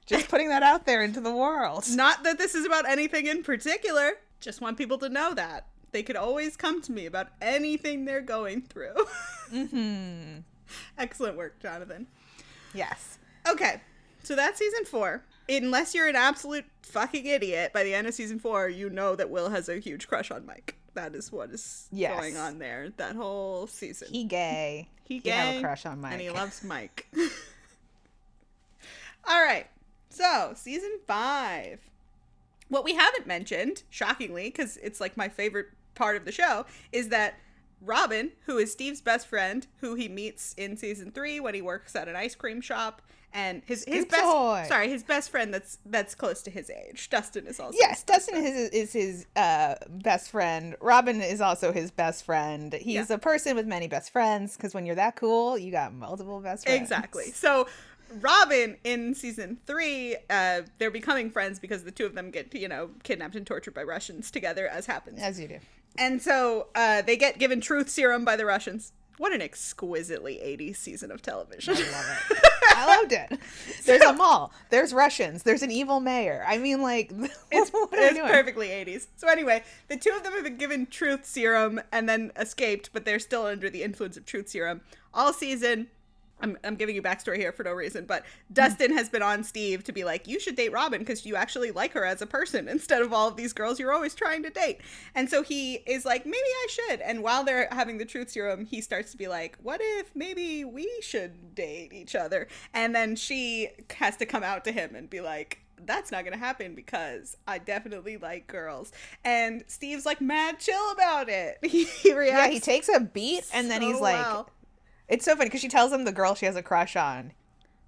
Just putting that out there into the world. Not that this is about anything in particular. Just want people to know that. They could always come to me about anything they're going through. Mm-hmm. Excellent work, Jonathan. Yes. Okay, so that's season 4. Unless you're an absolute fucking idiot, by the end of season 4, you know that Will has a huge crush on Mike. That is what is going on there that whole season. He gay. He have a crush on Mike. And he loves Mike. All right. So, season 5. What we haven't mentioned, shockingly, because it's like my favorite part of the show, is that Robin, who is Steve's best friend, who he meets in season 3 when he works at an ice cream shop, and his best friend that's close to his age. Dustin is also Dustin is his best friend. Robin is also his best friend. He's a person with many best friends, because when you're that cool, you got multiple best friends. Exactly. So Robin in season 3, they're becoming friends because the two of them get, kidnapped and tortured by Russians together, as happens. As you do. And so they get given truth serum by the Russians. What an exquisitely 80s season of television. I love it. I loved it. There's a mall. There's Russians. There's an evil mayor. I mean, like, it's perfectly 80s. So anyway, the two of them have been given truth serum and then escaped, but they're still under the influence of truth serum all season. I'm giving you backstory here for no reason, but Dustin has been on Steve to be like, you should date Robin because you actually like her as a person instead of all of these girls you're always trying to date. And so he is like, maybe I should. And while they're having the truth serum, he starts to be like, what if maybe we should date each other? And then she has to come out to him and be like, that's not gonna happen because I definitely like girls. And Steve's like mad chill about it. He reacts. Yeah, he takes a beat and then he's like, well. it's so funny because she tells him the girl she has a crush on.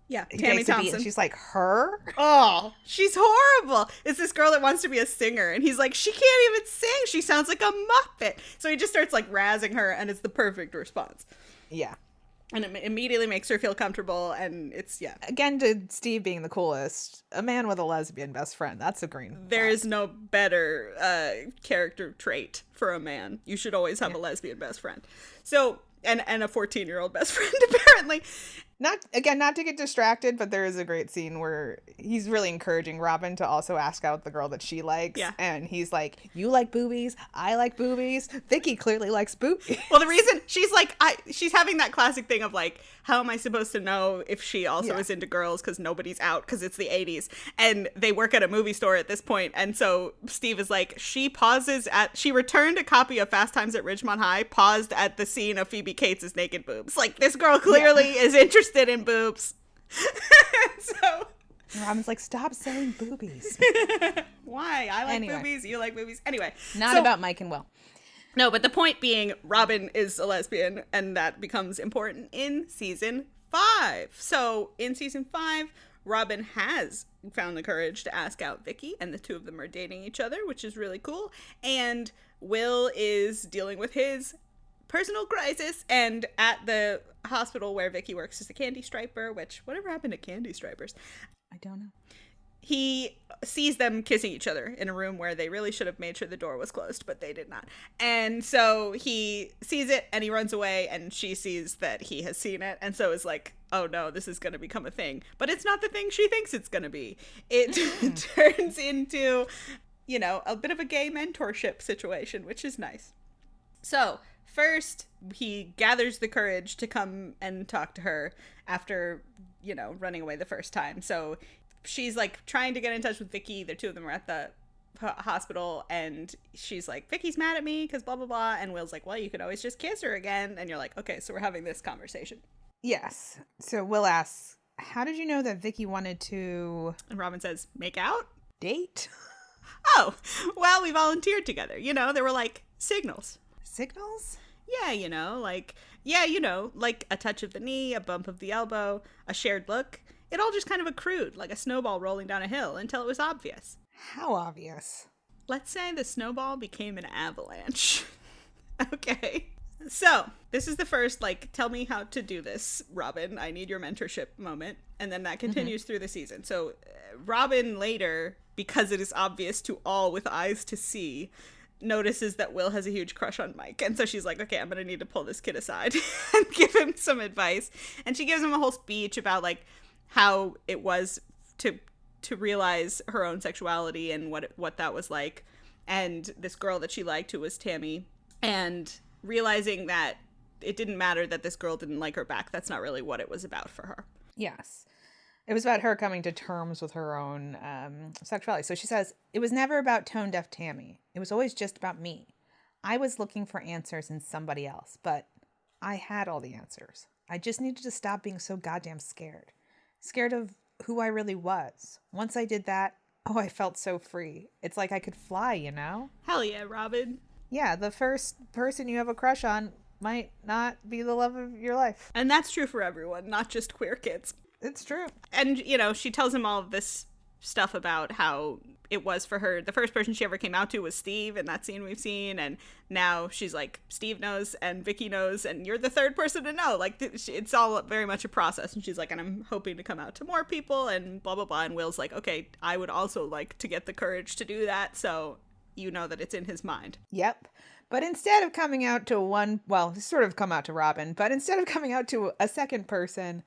Yeah, He Tammy takes a beat Thompson. and she's like, her? Oh, she's horrible. It's this girl that wants to be a singer. And he's like, she can't even sing. She sounds like a Muppet. So he just starts like razzing her, and it's the perfect response. Yeah. And it immediately makes her feel comfortable. And it's, yeah. Again, to Steve being the coolest, a man with a lesbian best friend. That's a green There flag. is no better character trait for a man. You should always have a lesbian best friend. So, and a 14-year-old best friend, apparently. Not to get distracted, but there is a great scene where he's really encouraging Robin to also ask out the girl that she likes. Yeah. And he's like, you like boobies, I like boobies. Vicky clearly likes boobies. Well, the reason she's like, she's having that classic thing of like, how am I supposed to know if she also is into girls because nobody's out because it's the 80s and they work at a movie store at this point. And so Steve is like, she returned a copy of Fast Times at Ridgemont High, paused at the scene of Phoebe Cates' naked boobs. Like, this girl clearly is interested in boobs. So Robin's like, stop saying boobies. why? I like boobies, you like boobies. Anyway. Not about Mike and Will. No, but the point being, Robin is a lesbian, and that becomes important in season 5. So in season 5, Robin has found the courage to ask out Vicky, and the two of them are dating each other, which is really cool. And Will is dealing with his personal crisis, and at the hospital where Vicky works as a candy striper, which, whatever happened to candy stripers? I don't know. He sees them kissing each other in a room where they really should have made sure the door was closed, but they did not. And so he sees it and he runs away, and she sees that he has seen it, and so is like, oh no, this is going to become a thing. But it's not the thing she thinks it's going to be. It turns into, you know, a bit of a gay mentorship situation, which is nice. So first, he gathers the courage to come and talk to her after, you know, running away the first time. So she's like trying to get in touch with Vicky. The two of them are at the hospital, and she's like, Vicky's mad at me because blah blah blah, and Will's like, well, you could always just kiss her again. And you're like, okay, so we're having this conversation. Yes. So Will asks, how did you know that Vicky wanted to And Robin says, make out? date? Oh, well, we volunteered together. You know, there were like signals. Signals? Yeah, you know, like a touch of the knee, a bump of the elbow, a shared look. It all just kind of accrued, like a snowball rolling down a hill, until it was obvious. How obvious? Let's say the snowball became an avalanche. Okay. So, this is the first, like, tell me how to do this, Robin. I need your mentorship moment. And then that continues through the season. So, Robin later, because it is obvious to all with eyes to see, notices that Will has a huge crush on Mike. And so she's like, okay, I'm going to need to pull this kid aside and give him some advice. And she gives him a whole speech about, like, how it was to realize her own sexuality and what that was like. And this girl that she liked, who was Tammy, and realizing that it didn't matter that this girl didn't like her back. That's not really what it was about for her. Yes. It was about her coming to terms with her own sexuality. So she says, it was never about tone deaf Tammy. It was always just about me. I was looking for answers in somebody else, but I had all the answers. I just needed to stop being so goddamn scared. Scared of who I really was. Once I did that, oh, I felt so free. It's like I could fly, you know? Hell yeah, Robin. Yeah, the first person you have a crush on might not be the love of your life. And that's true for everyone, not just queer kids. It's true. And, you know, she tells him all of this stuff about how it was for her. The first person she ever came out to was Steve in that scene we've seen. And now she's like, Steve knows and Vicky knows and you're the third person to know. Like, it's all very much a process. And she's like, and I'm hoping to come out to more people and blah, blah, blah. And Will's like, okay, I would also like to get the courage to do that. So you know that it's in his mind. Yep. But instead of coming out to sort of come out to Robin, but instead of coming out to a second person,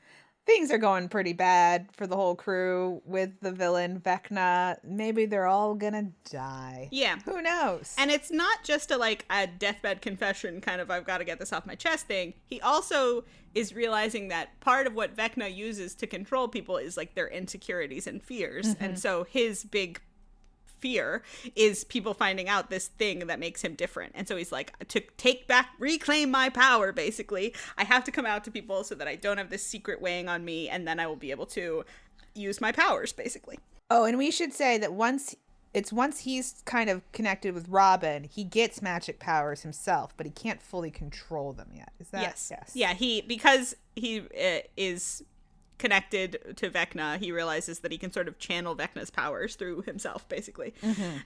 Things are going pretty bad for the whole crew with the villain Vecna. Maybe they're all gonna die. Yeah. Who knows? And it's not just a deathbed confession kind of I've got to get this off my chest thing. He also is realizing that part of what Vecna uses to control people is like their insecurities and fears. And so his big fear is people finding out this thing that makes him different. And so he's like, to reclaim my power, basically, I have to come out to people so that I don't have this secret weighing on me, and then I will be able to use my powers, basically. Oh, and we should say that once he's kind of connected with Robin, he gets magic powers himself, but he can't fully control them yet. Is that? Yes. Yes. Yeah, because he is connected to Vecna, he realizes that he can sort of channel Vecna's powers through himself, basically.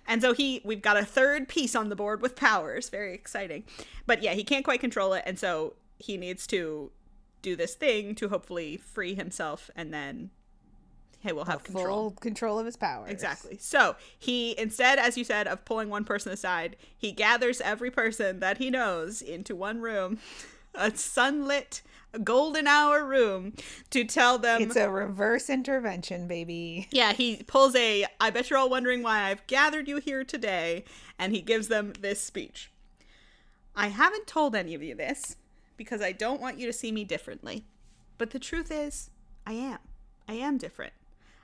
And so we've got a third piece on the board with powers. Very exciting. But yeah, he can't quite control it, and so he needs to do this thing to hopefully free himself, and then he will have full control of his powers. Exactly. So he, instead, as you said, of pulling one person aside, he gathers every person that he knows into one room, a sunlit golden hour room, to tell them it's a reverse intervention, baby. Yeah, he pulls I bet you're all wondering why I've gathered you here today, and he gives them this speech. I haven't told any of you this because I don't want you to see me differently, but the truth is I am different.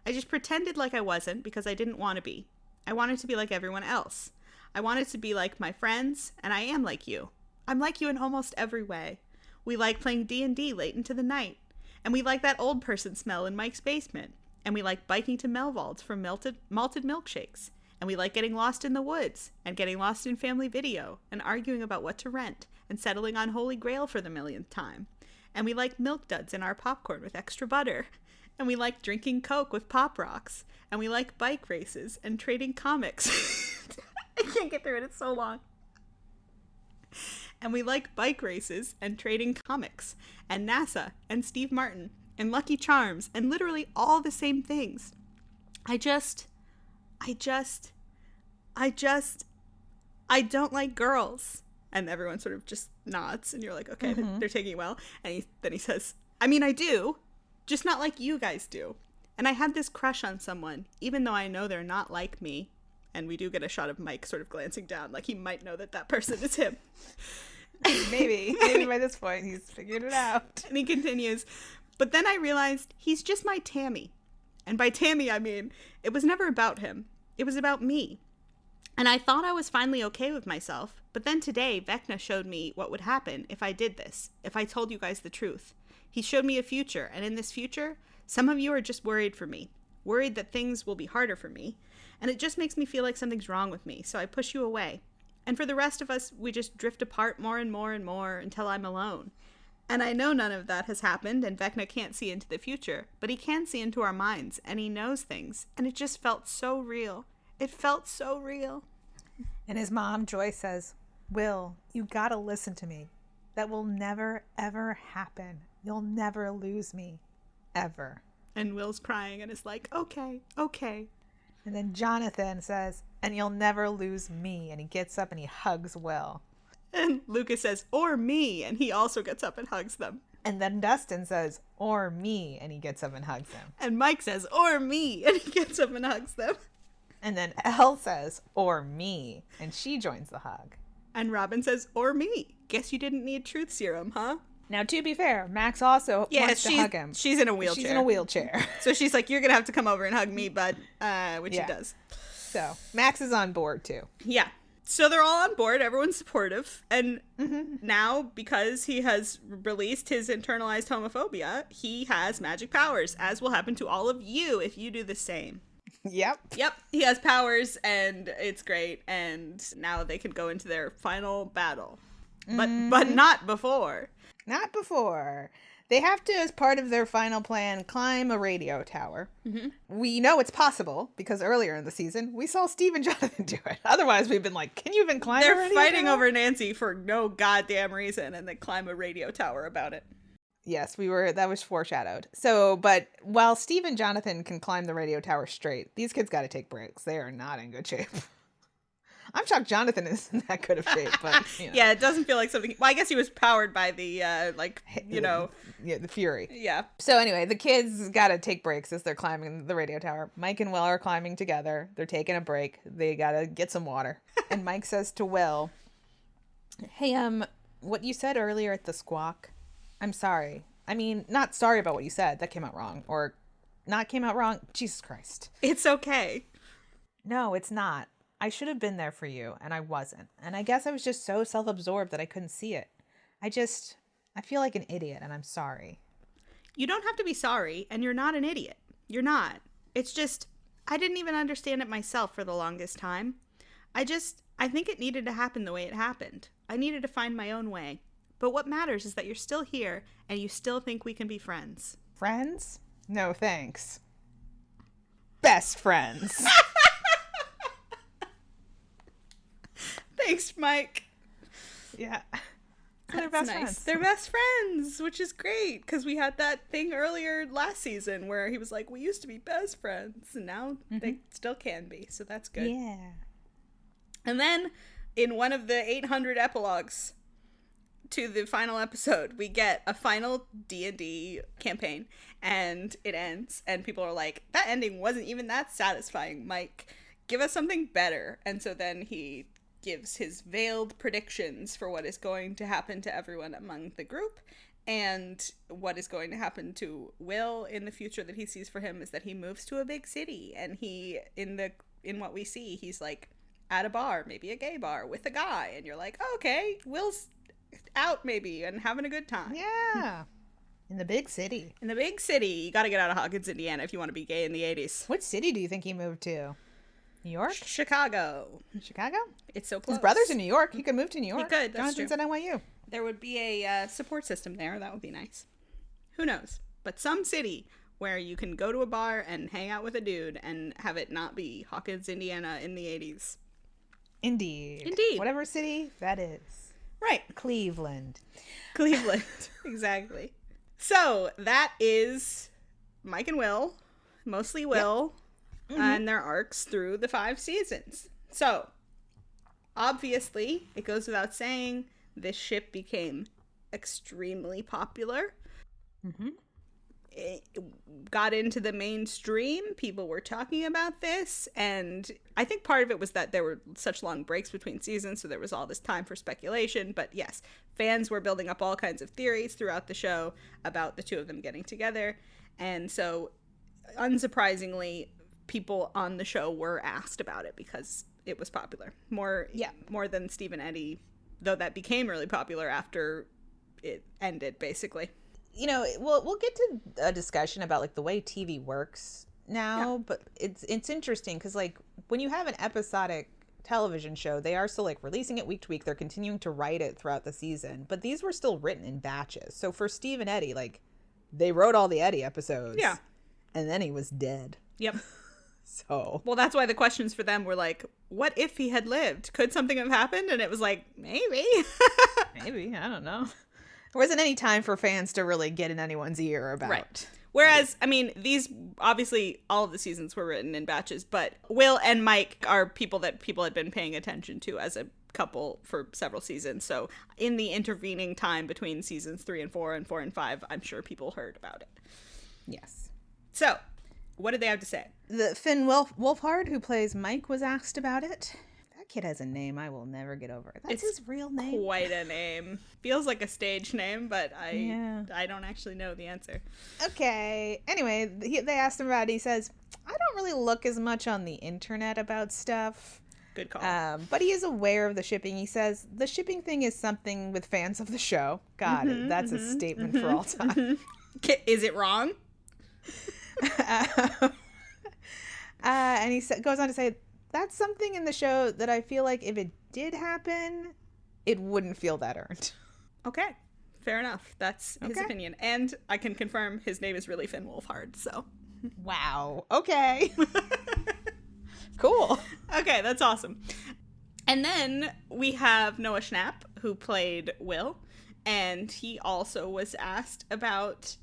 I just pretended like I wasn't because I didn't want to be. I wanted to be like everyone else. I wanted to be like my friends, and I am like you. I'm like you in almost every way. We like playing D&D late into the night. And we like that old person smell in Mike's basement. And we like biking to Melvald's for malted milkshakes. And we like getting lost in the woods and getting lost in family video and arguing about what to rent and settling on Holy Grail for the millionth time. And we like Milk Duds in our popcorn with extra butter. And we like drinking Coke with Pop Rocks. And we like bike races and trading comics. I can't get through it. It's so long. And we like bike races and trading comics and NASA and Steve Martin and Lucky Charms and literally all the same things. I don't like girls. And everyone sort of just nods, and you're like, okay, they're taking it well. And then he says, I mean, I do, just not like you guys do. And I had this crush on someone, even though I know they're not like me. And we do get a shot of Mike sort of glancing down, like he might know that person is him. Maybe by this point he's figured it out. And he continues, but then I realized he's just my Tammy. And by Tammy, I mean, it was never about him. It was about me. And I thought I was finally okay with myself. But then today, Vecna showed me what would happen if I did this, if I told you guys the truth. He showed me a future. And in this future, some of you are just worried for me, worried that things will be harder for me. And it just makes me feel like something's wrong with me. So I push you away. And for the rest of us, we just drift apart more and more and more until I'm alone. And I know none of that has happened, and Vecna can't see into the future, but he can see into our minds, and he knows things. And it just felt so real. It felt so real. And his mom, Joy, says, Will, you gotta listen to me. That will never, ever happen. You'll never lose me. Ever. And Will's crying and is like, okay. And then Jonathan says, and you'll never lose me. And he gets up and he hugs Will. And Lucas says, or me. And he also gets up and hugs them. And then Dustin says, or me. And he gets up and hugs him. And Mike says, or me. And he gets up and hugs them. And then Elle says, or me. And she joins the hug. And Robin says, or me. Guess you didn't need truth serum, huh? Now, to be fair, Max also wants to hug him. She's in a wheelchair. She's in a wheelchair. So she's like, you're going to have to come over and hug me, bud. Which he does. So Max is on board, too. Yeah. So they're all on board. Everyone's supportive. And now, because he has released his internalized homophobia, he has magic powers, as will happen to all of you if you do the same. Yep. He has powers, and it's great. And now they can go into their final battle. But not before. Not before. They have to, as part of their final plan, climb a radio tower. We know it's possible because earlier in the season, we saw Steve and Jonathan do it. Otherwise, we've been like, can you even climb a radio tower? They're fighting over Nancy for no goddamn reason, and they climb a radio tower about it. Yes, that was foreshadowed. So, but while Steve and Jonathan can climb the radio tower straight, these kids got to take breaks. They are not in good shape. I'm shocked Jonathan is in that good of shape, but Yeah, it doesn't feel like something. Well, I guess he was powered by the Yeah, the fury. Yeah. So anyway, the kids got to take breaks as they're climbing the radio tower. Mike and Will are climbing together. They're taking a break. They got to get some water. And Mike says to Will, "Hey, what you said earlier at the squawk, I'm sorry. I mean, not sorry about what you said. That came out wrong. Or not came out wrong. Jesus Christ. It's okay. No, it's not. I should have been there for you, and I wasn't. And I guess I was just so self-absorbed that I couldn't see it. I feel like an idiot, and I'm sorry." You don't have to be sorry, and you're not an idiot. You're not. It's just, I didn't even understand it myself for the longest time. I think it needed to happen the way it happened. I needed to find my own way. But what matters is that you're still here, and you still think we can be friends. Friends? No, thanks. Best friends. Thanks, Mike. Yeah. They're best friends. They're best friends, which is great because we had that thing earlier last season where he was like, we used to be best friends, and now they still can be. So that's good. Yeah. And then in one of the 800 epilogues to the final episode, we get a final D&D campaign, and it ends, and people are like, that ending wasn't even that satisfying, Mike. Give us something better. And so then he gives his veiled predictions for what is going to happen to everyone among the group, and what is going to happen to Will in the future that he sees for him is that he moves to a big city, and he in what we see, he's like at a bar, maybe a gay bar, with a guy, and you're like, oh, okay, Will's out maybe and having a good time. Yeah. In the big city. In the big city. You gotta get out of Hawkins, Indiana if you want to be gay in the 80s. What city do you think he moved to? New York? Chicago. Chicago? It's so close. His brother's in New York. He could move to New York. He could. That's Jonathan's true. at NYU. There would be a support system there. That would be nice. Who knows? But some city where you can go to a bar and hang out with a dude and have it not be Hawkins, Indiana in the 80s. Indeed. Whatever city that is. Right. Cleveland. Exactly. So that is Mike and Will, mostly Will, and their arcs through the 5 seasons. So obviously, it goes without saying, this ship became extremely popular. It got into the mainstream. People were talking about this, and I think part of it was that there were such long breaks between seasons, so there was all this time for speculation. But yes, fans were building up all kinds of theories throughout the show about the two of them getting together, and so unsurprisingly, people on the show were asked about it because it was popular. More than Steve and Eddie, though that became really popular after it ended, basically. You know, we'll get to a discussion about like the way TV works now, but it's interesting because like when you have an episodic television show, they are still like releasing it week to week. They're continuing to write it throughout the season, but these were still written in batches. So for Steve and Eddie, like they wrote all the Eddie episodes, and then he was dead. Yep. So well, that's why the questions for them were like, what if he had lived? Could something have happened? And it was like, maybe. Maybe, I don't know. There wasn't any time for fans to really get in anyone's ear about. Right. Whereas, I mean, these, obviously, all of the seasons were written in batches, but Will and Mike are people that people had been paying attention to as a couple for several seasons. So in the intervening time between seasons 3 and 4 and 4 and 5, I'm sure people heard about it. Yes. So, what did they have to say? The Finn Wolfhard, who plays Mike, was asked about it. Kid has a name I will never get over. That's his real name. Quite a name. Feels like a stage name, but I don't actually know the answer. Okay. Anyway, they asked him about it. He says, I don't really look as much on the internet about stuff. Good call. But he is aware of the shipping. He says, the shipping thing is something with fans of the show. God, that's a statement for all time. Is it wrong? And he goes on to say, that's something in the show that I feel like if it did happen, it wouldn't feel that earned. Okay. Fair enough. That's his opinion. And I can confirm his name is really Finn Wolfhard, so. Wow. Okay. Cool. Okay, that's awesome. And then we have Noah Schnapp, who played Will, and he also was asked about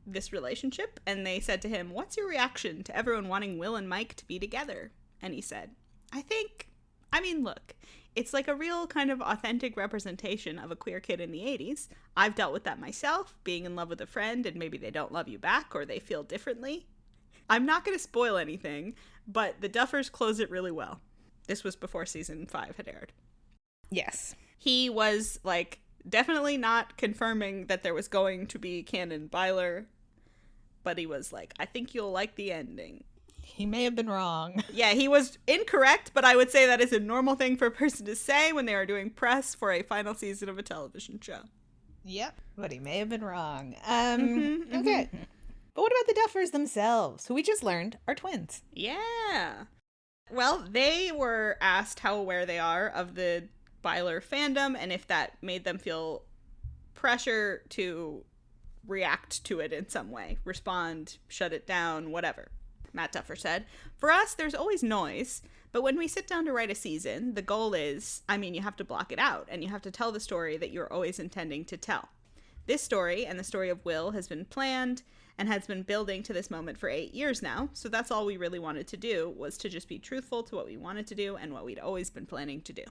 this relationship, and they said to him, what's your reaction to everyone wanting Will and Mike to be together? And he said, I think I mean, look, it's like a real kind of authentic representation of a queer kid in the 80s. I've dealt with that myself, being in love with a friend and maybe they don't love you back or they feel differently. I'm not going to spoil anything, but the Duffers close it really well. This was before season 5 had aired. Yes. He was, like, definitely not confirming that there was going to be canon Byler, but he was like, I think you'll like the ending. He may have been wrong. Yeah, he was incorrect, but I would say that is a normal thing for a person to say when they are doing press for a final season of a television show. Yep, but he may have been wrong. Okay. But what about the Duffers themselves, who we just learned are twins? Yeah. Well, they were asked how aware they are of the Byler fandom and if that made them feel pressure to react to it in some way, respond, shut it down, whatever. Matt Duffer said, "For us, there's always noise, but when we sit down to write a season, the goal is, you have to block it out, and you have to tell the story that you're always intending to tell. This story, and the story of Will, has been planned and has been building to this moment for 8 years now, so that's all we really wanted to do, was to just be truthful to what we wanted to do and what we'd always been planning to do."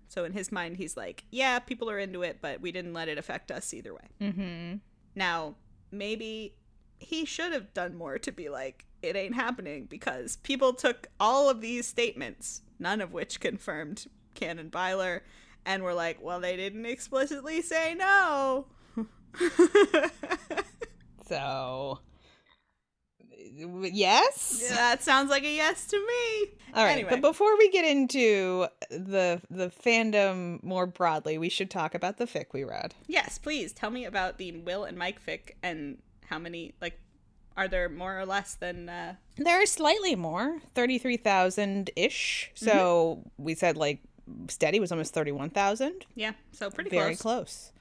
So in his mind, he's like, yeah, people are into it, but we didn't let it affect us either way. Mm-hmm. Now, maybe he should have done more to be like, it ain't happening, because people took all of these statements, none of which confirmed canon Byler, and were like, well, they didn't explicitly say no. So, yes? Yeah, that sounds like a yes to me. All right, Anyway. but before we get into the fandom more broadly, we should talk about the fic we read. Yes, please tell me about the Will and Mike fic and how many, are there more or less than... There are slightly more, 33,000-ish. So we said, Steddie was almost 31,000. Yeah, so pretty Very close.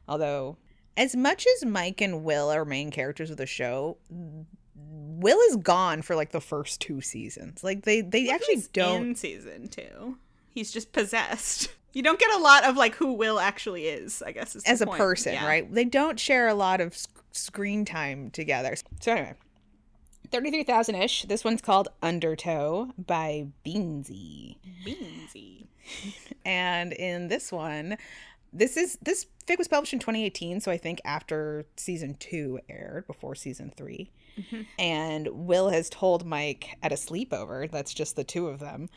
Although, as much as Mike and Will are main characters of the show, Will is gone for, the first 2 seasons. They actually don't... in season 2. He's just possessed. You don't get a lot of, who Will actually is, I guess is the as a point. person, Yeah. right? They don't share a lot of screen time together. So anyway, 33,000-ish. This one's called Undertow by Beansy. And in this one, this fic was published in 2018, so I think after season 2 aired, before season 3. Mm-hmm. And Will has told Mike at a sleepover, that's just the two of them,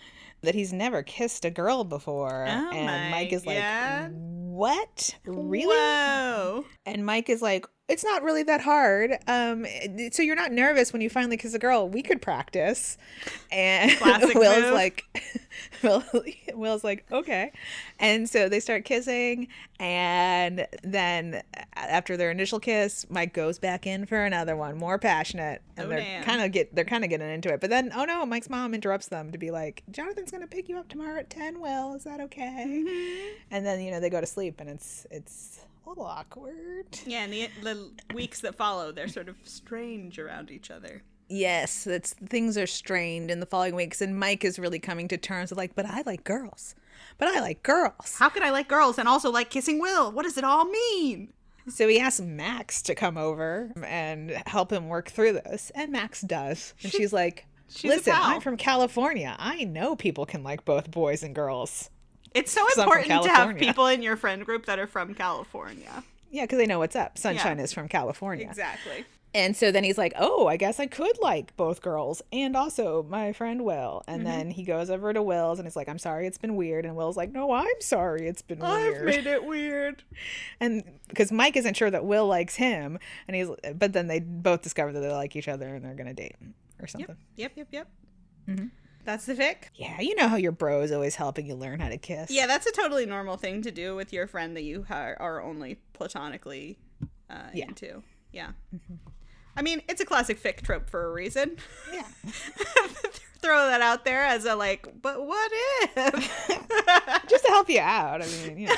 that he's never kissed a girl before. Oh, and Mike is like, what? Really? Whoa. And Mike is like, it's not really that hard. So you're not nervous when you finally kiss a girl. We could practice. And Classic Will's move. like, Will's like, okay. And so they start kissing. And then after their initial kiss, Mike goes back in for another one, more passionate. And they're kind of getting into it. But then, oh no, Mike's mom interrupts them to be like, Jonathan's going to pick you up tomorrow at 10, Will. Is that okay? Mm-hmm. And then, they go to sleep and it's a little awkward. Yeah, and the weeks that follow, they're sort of strange around each other. Yes, things are strained in the following weeks, and Mike is really coming to terms with but I like girls. How could I like girls and also like kissing Will? What does it all mean? So he asks Max to come over and help him work through this, and Max does. And she's like, listen, I'm from California. I know people can like both boys and girls. It's so important to have people in your friend group that are from California. Yeah, because they know what's up. Sunshine is from California. Exactly. And so then he's like, oh, I guess I could like both girls and also my friend Will. And then he goes over to Will's and he's like, I'm sorry, it's been weird. And Will's like, no, I'm sorry, it's been weird. I've made it weird. And because Mike isn't sure that Will likes him. But then they both discover that they like each other and they're going to date or something. Yep. Mm-hmm. That's the fic? Yeah, you know how your bro is always helping you learn how to kiss. Yeah, that's a totally normal thing to do with your friend that you are only platonically into. Yeah. Mm-hmm. I mean, it's a classic fic trope for a reason. Yeah. Throw that out there as a but what if? Just to help you out. I mean,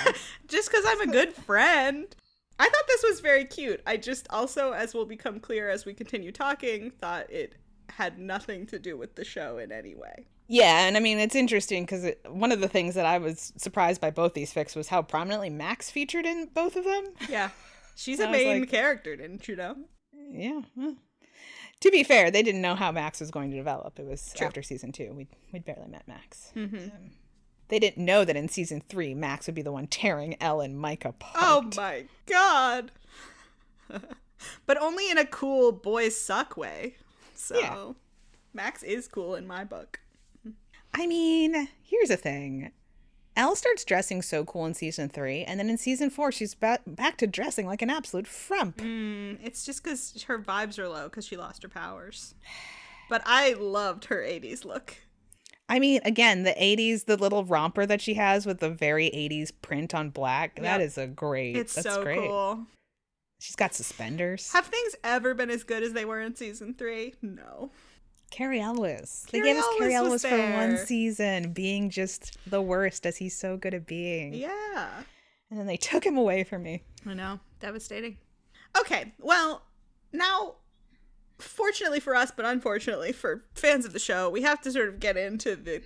Just because I'm a good friend. I thought this was very cute. I just also, as will become clear as we continue talking, thought it had nothing to do with the show in any way. Yeah, and I mean, it's interesting because one of the things that I was surprised by both these fics was how prominently Max featured in both of them. Yeah. She's a main character, didn't you know? Yeah. Well, to be fair, they didn't know how Max was going to develop. It was after season 2. We'd barely met Max. Mm-hmm. They didn't know that in season 3, Max would be the one tearing Elle and Mike apart. Oh my god. But only in a cool boys suck way. So Yeah. Max is cool in my book. I mean, here's the thing. Elle starts dressing so cool in season 3, and then in season 4, she's back to dressing like an absolute frump. It's just because her vibes are low because she lost her powers. But I loved her 80s look. I mean, again, the 80s, the little romper that she has with the very 80s print on black, that is a great. It's that's so great. cool. She's got suspenders. Have things ever been as good as they were in season 3? No. Carrie Elwes. They Carrie gave us Carrie Elwes was Elwes for one there. season, being just the worst as he's so good at being. Yeah. And then they took him away from me. I know. Devastating. Okay. Well, now, fortunately for us, but unfortunately for fans of the show, we have to sort of get into the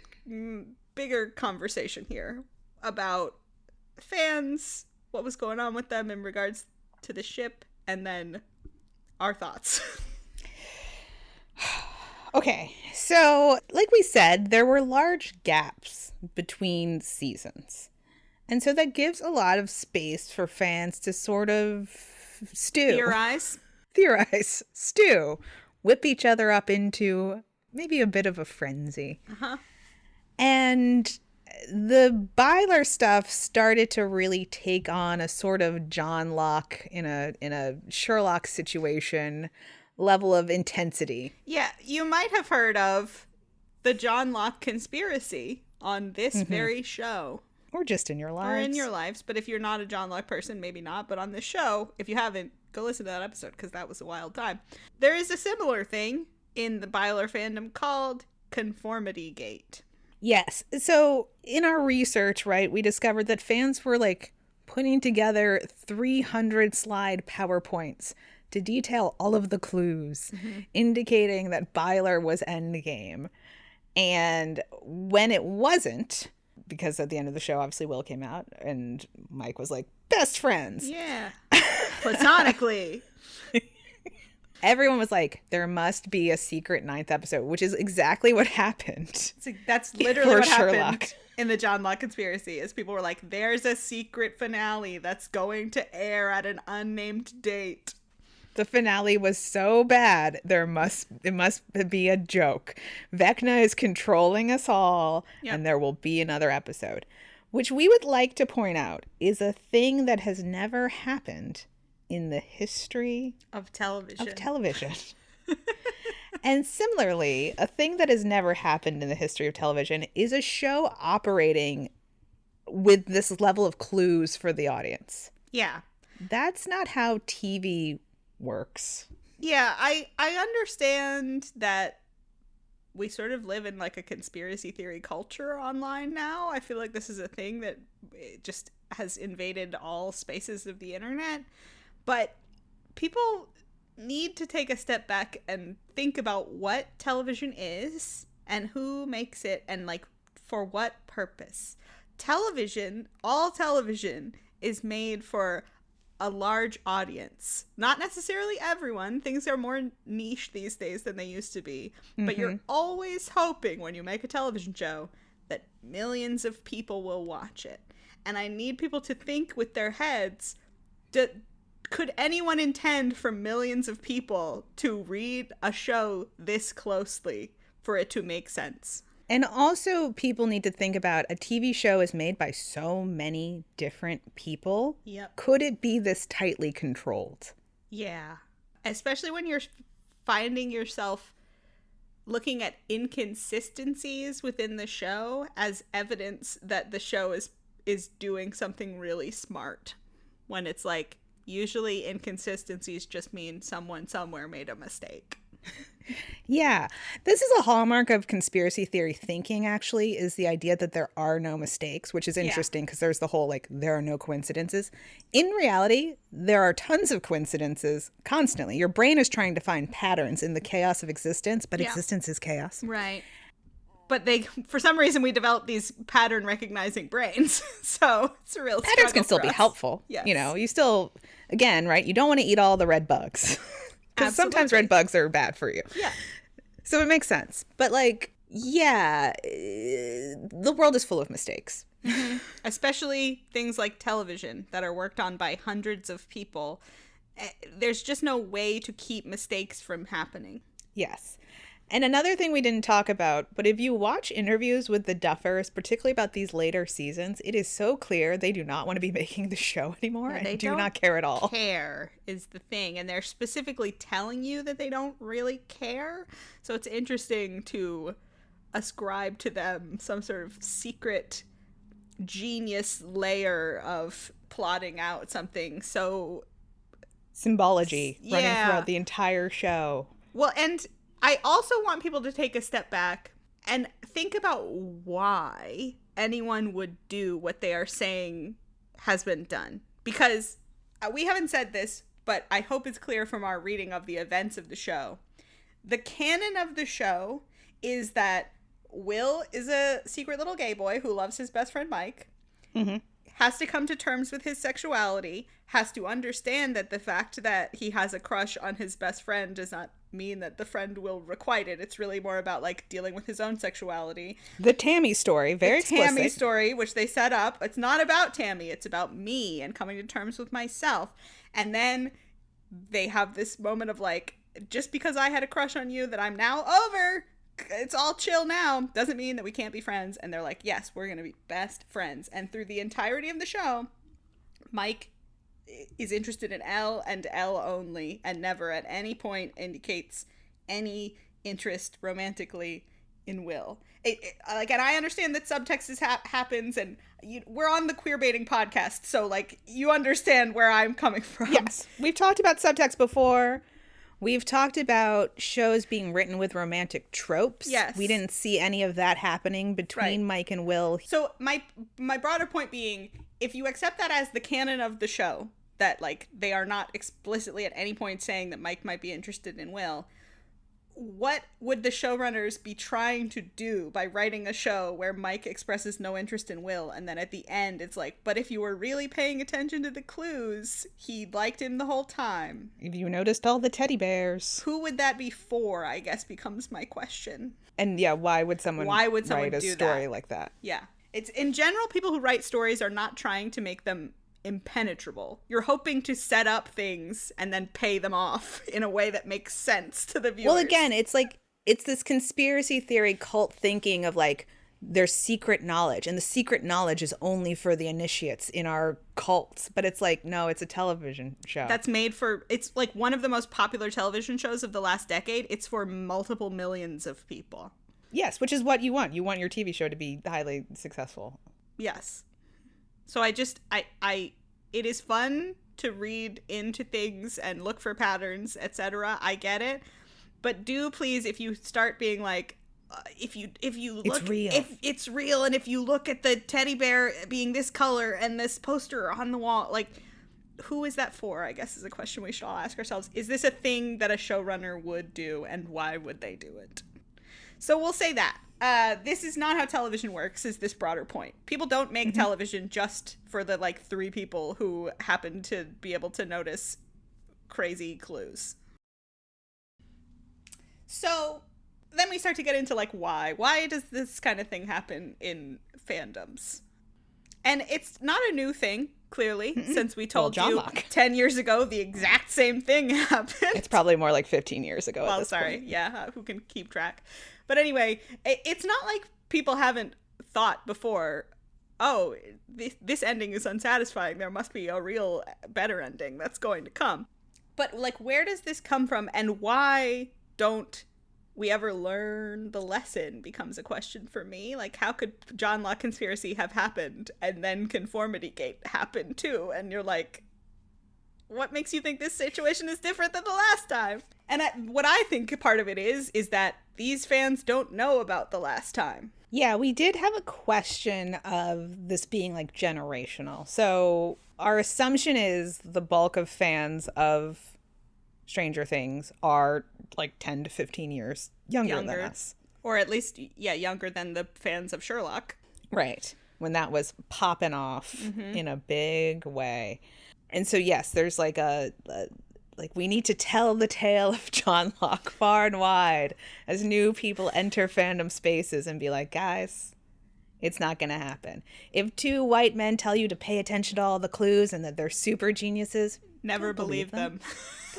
bigger conversation here about fans, what was going on with them in regards to the ship, and then our thoughts. Okay, so like we said, there were large gaps between seasons. And so that gives a lot of space for fans to sort of theorize, stew, whip each other up into maybe a bit of a frenzy. And the Byler stuff started to really take on a sort of John Locke in a Sherlock situation level of intensity. Yeah, you might have heard of the John Locke conspiracy on this very show. Or just in your lives. Or in your lives, but if you're not a John Locke person, maybe not. But on this show, if you haven't, go listen to that episode because that was a wild time. There is a similar thing in the Byler fandom called Conformity Gate. Yes. So in our research, right, we discovered that fans were like putting together 300 slide PowerPoints to detail all of the clues, indicating that Byler was endgame. And when it wasn't, because at the end of the show, obviously Will came out and Mike was like, best friends. Yeah. Platonically. Everyone was like, there must be a secret 9th episode, which is exactly what happened. That's literally what happened Sherlock. in the John Locke conspiracy, is people were like, there's a secret finale that's going to air at an unnamed date. The finale was so bad, it must be a joke. Vecna is controlling us all, and there will be another episode. Which we would like to point out is a thing that has never happened in the history of television. And similarly, a thing that has never happened in the history of television is a show operating with this level of clues for the audience. Yeah. That's not how TV works. Yeah, I understand that we sort of live in like a conspiracy theory culture online now. I feel like this is a thing that just has invaded all spaces of the internet. But people need to take a step back and think about what television is and who makes it and like for what purpose. All television is made for a large audience. Not necessarily everyone. Things are more niche these days than they used to be. But you're always hoping when you make a television show that millions of people will watch it. And I need people to think with their heads, could anyone intend for millions of people to read a show this closely for it to make sense? And also people need to think about a TV show is made by so many different people. Yep. Could it be this tightly controlled? Yeah. Especially when you're finding yourself looking at inconsistencies within the show as evidence that the show is doing something really smart. When it's like, usually inconsistencies just mean someone somewhere made a mistake. Yeah. This is a hallmark of conspiracy theory thinking, actually, is the idea that there are no mistakes, which is interesting because there's the whole, like, there are no coincidences. In reality, there are tons of coincidences constantly. Your brain is trying to find patterns in the chaos of existence, but existence is chaos. Right. But for some reason, we developed these pattern recognizing brains. So it's a real patterns can still be helpful. Yes. You know, you still, again, right? You don't want to eat all the red bugs. Because sometimes red bugs are bad for you. Yeah. So it makes sense. But like Yeah, the world is full of mistakes. Especially things like television that are worked on by hundreds of people. There's just no way to keep mistakes from happening. Yes. And another thing we didn't talk about, but if you watch interviews with the Duffers, particularly about these later seasons, it is so clear they do not want to be making the show anymore Yeah, and do not care at all. Care is the thing, and they're specifically telling you that they don't really care. So it's interesting to ascribe to them some sort of secret genius layer of plotting out something so Symbology running yeah. throughout the entire show. Well, and I also want people to take a step back and think about why anyone would do what they are saying has been done. Because we haven't said this, but I hope it's clear from our reading of the events of the show. The canon of the show is that Will is a secret little gay boy who loves his best friend Mike, has to come to terms with his sexuality, has to understand that the fact that he has a crush on his best friend does not mean that the friend will requite it. It's really more about like dealing with his own sexuality. The Tammy story, very explicit. Tammy story, which they set up. It's not about Tammy. It's about me and coming to terms with myself. And then they have this moment of like, just because I had a crush on you that I'm now over, it's all chill now, doesn't mean that we can't be friends. And they're like, yes, we're going to be best friends. And through the entirety of the show, Mike is interested in Elle and Elle only, and never at any point indicates any interest romantically in Will. Like, and I understand that subtext happens, and we're on the queerbaiting podcast, so like you understand where I'm coming from. Yes, we've talked about subtext before. We've talked about shows being written with romantic tropes. Yes. We didn't see any of that happening between Mike and Will. So my broader point being, if you accept that as the canon of the show, that like they are not explicitly at any point saying that Mike might be interested in Will, what would the showrunners be trying to do by writing a show where Mike expresses no interest in Will, and then at the end it's like, but if you were really paying attention to the clues, he liked him the whole time? If you noticed all the teddy bears. Who would that be for, I guess, becomes my question. And yeah, why would someone write a do story that? like that? Yeah. It's in general, people who write stories are not trying to make them impenetrable. You're hoping to set up things and then pay them off in a way that makes sense to the viewers. Well, again, it's like, it's this conspiracy theory cult thinking of like, there's secret knowledge, and the secret knowledge is only for the initiates in our cults. But it's like, no, it's a television show. That's made for, it's like one of the most popular television shows of the last decade. It's for multiple millions of people. Yes, which is what you want. You want your TV show to be highly successful. Yes. So it is fun to read into things and look for patterns, etc. I get it. But do please, if you start being like, if you look, it's real. If it's real, and if you look at the teddy bear being this color and this poster on the wall, like, who is that for? I guess is a question we should all ask ourselves. Is this a thing that a showrunner would do, and why would they do it? So we'll say that. This is not how television works, is this broader point. People don't make television just for the, like, 3 people who happen to be able to notice crazy clues. So then we start to get into, like, why. Why does this kind of thing happen in fandoms? And it's not a new thing, clearly, since we told you Locke. 10 years ago the exact same thing happened. It's probably more like 15 years ago. Well, at this sorry. point. Yeah, who can keep track? But anyway, it's not like people haven't thought before, oh, this ending is unsatisfying. There must be a real better ending that's going to come. But, like, where does this come from, and why don't we ever learn the lesson becomes a question for me. Like, how could John Locke conspiracy have happened and then Conformity Gate happened too? And you're like, what makes you think this situation is different than the last time? And what I think part of it is that these fans don't know about the last time. Yeah, we did have a question of this being like generational. So our assumption is the bulk of fans of Stranger Things are like 10 to 15 years younger than us. Or at least, yeah, younger than the fans of Sherlock. Right. When that was popping off in a big way. And so, yes, there's like a Like, we need to tell the tale of John Locke far and wide as new people enter fandom spaces and be like, guys, it's not going to happen. If two white men tell you to pay attention to all the clues and that they're super geniuses, Never don't believe them.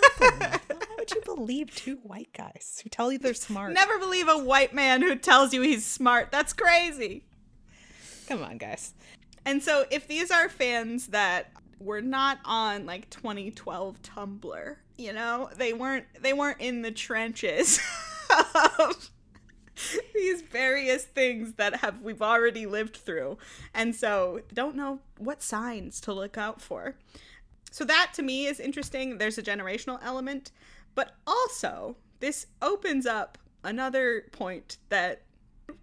Don't believe them. Why would you believe two white guys who tell you they're smart? Never believe a white man who tells you he's smart. That's crazy. Come on, guys. And so if these are fans that were not on like 2012 Tumblr, you know, they weren't in the trenches of these various things that we've already lived through, and so don't know what signs to look out for. So that to me is interesting. There's a generational element, but also this opens up another point that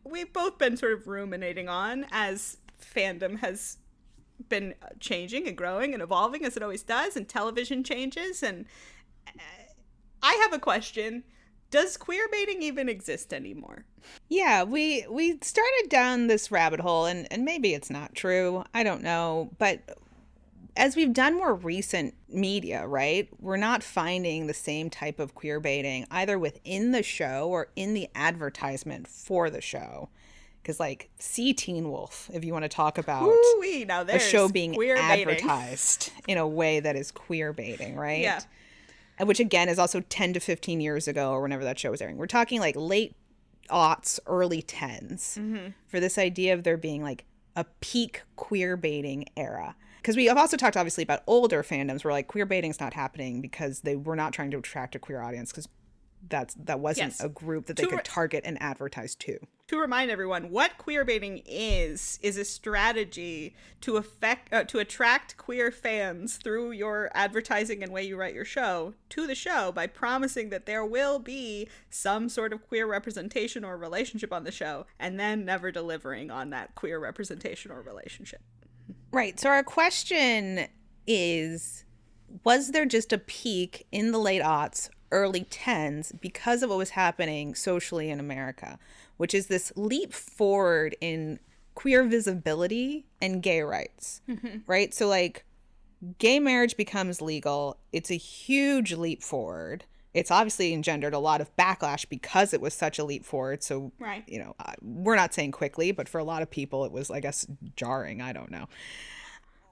we've both been sort of ruminating on as fandom has been changing and growing and evolving as it always does, and television changes. And I have a question. Does queerbaiting even exist anymore? Yeah, we started down this rabbit hole, and maybe it's not true. I don't know. But as we've done more recent media, right, we're not finding the same type of queerbaiting either within the show or in the advertisement for the show. Because, like, see Teen Wolf, if you want to talk about now a show being queer-baiting advertised in a way that is queerbaiting, right? Yeah. Which, again, is also 10 to 15 years ago or whenever that show was airing. We're talking, like, late aughts, early 10s for this idea of there being, like, a peak queerbaiting era. Because we have also talked, obviously, about older fandoms where, like, queerbaiting's not happening because they were not trying to attract a queer audience because that wasn't a group that they could target and advertise to. To remind everyone, what queerbaiting is a strategy to attract queer fans through your advertising and way you write your show to the show by promising that there will be some sort of queer representation or relationship on the show, and then never delivering on that queer representation or relationship. Right. So our question is, was there just a peak in the late aughts, early 10s because of what was happening socially in America, which is this leap forward in queer visibility and gay rights, right? So, like, gay marriage becomes legal. It's a huge leap forward. It's obviously engendered a lot of backlash because it was such a leap forward. So, you know, we're not saying quickly, but for a lot of people, it was, I guess, jarring. I don't know.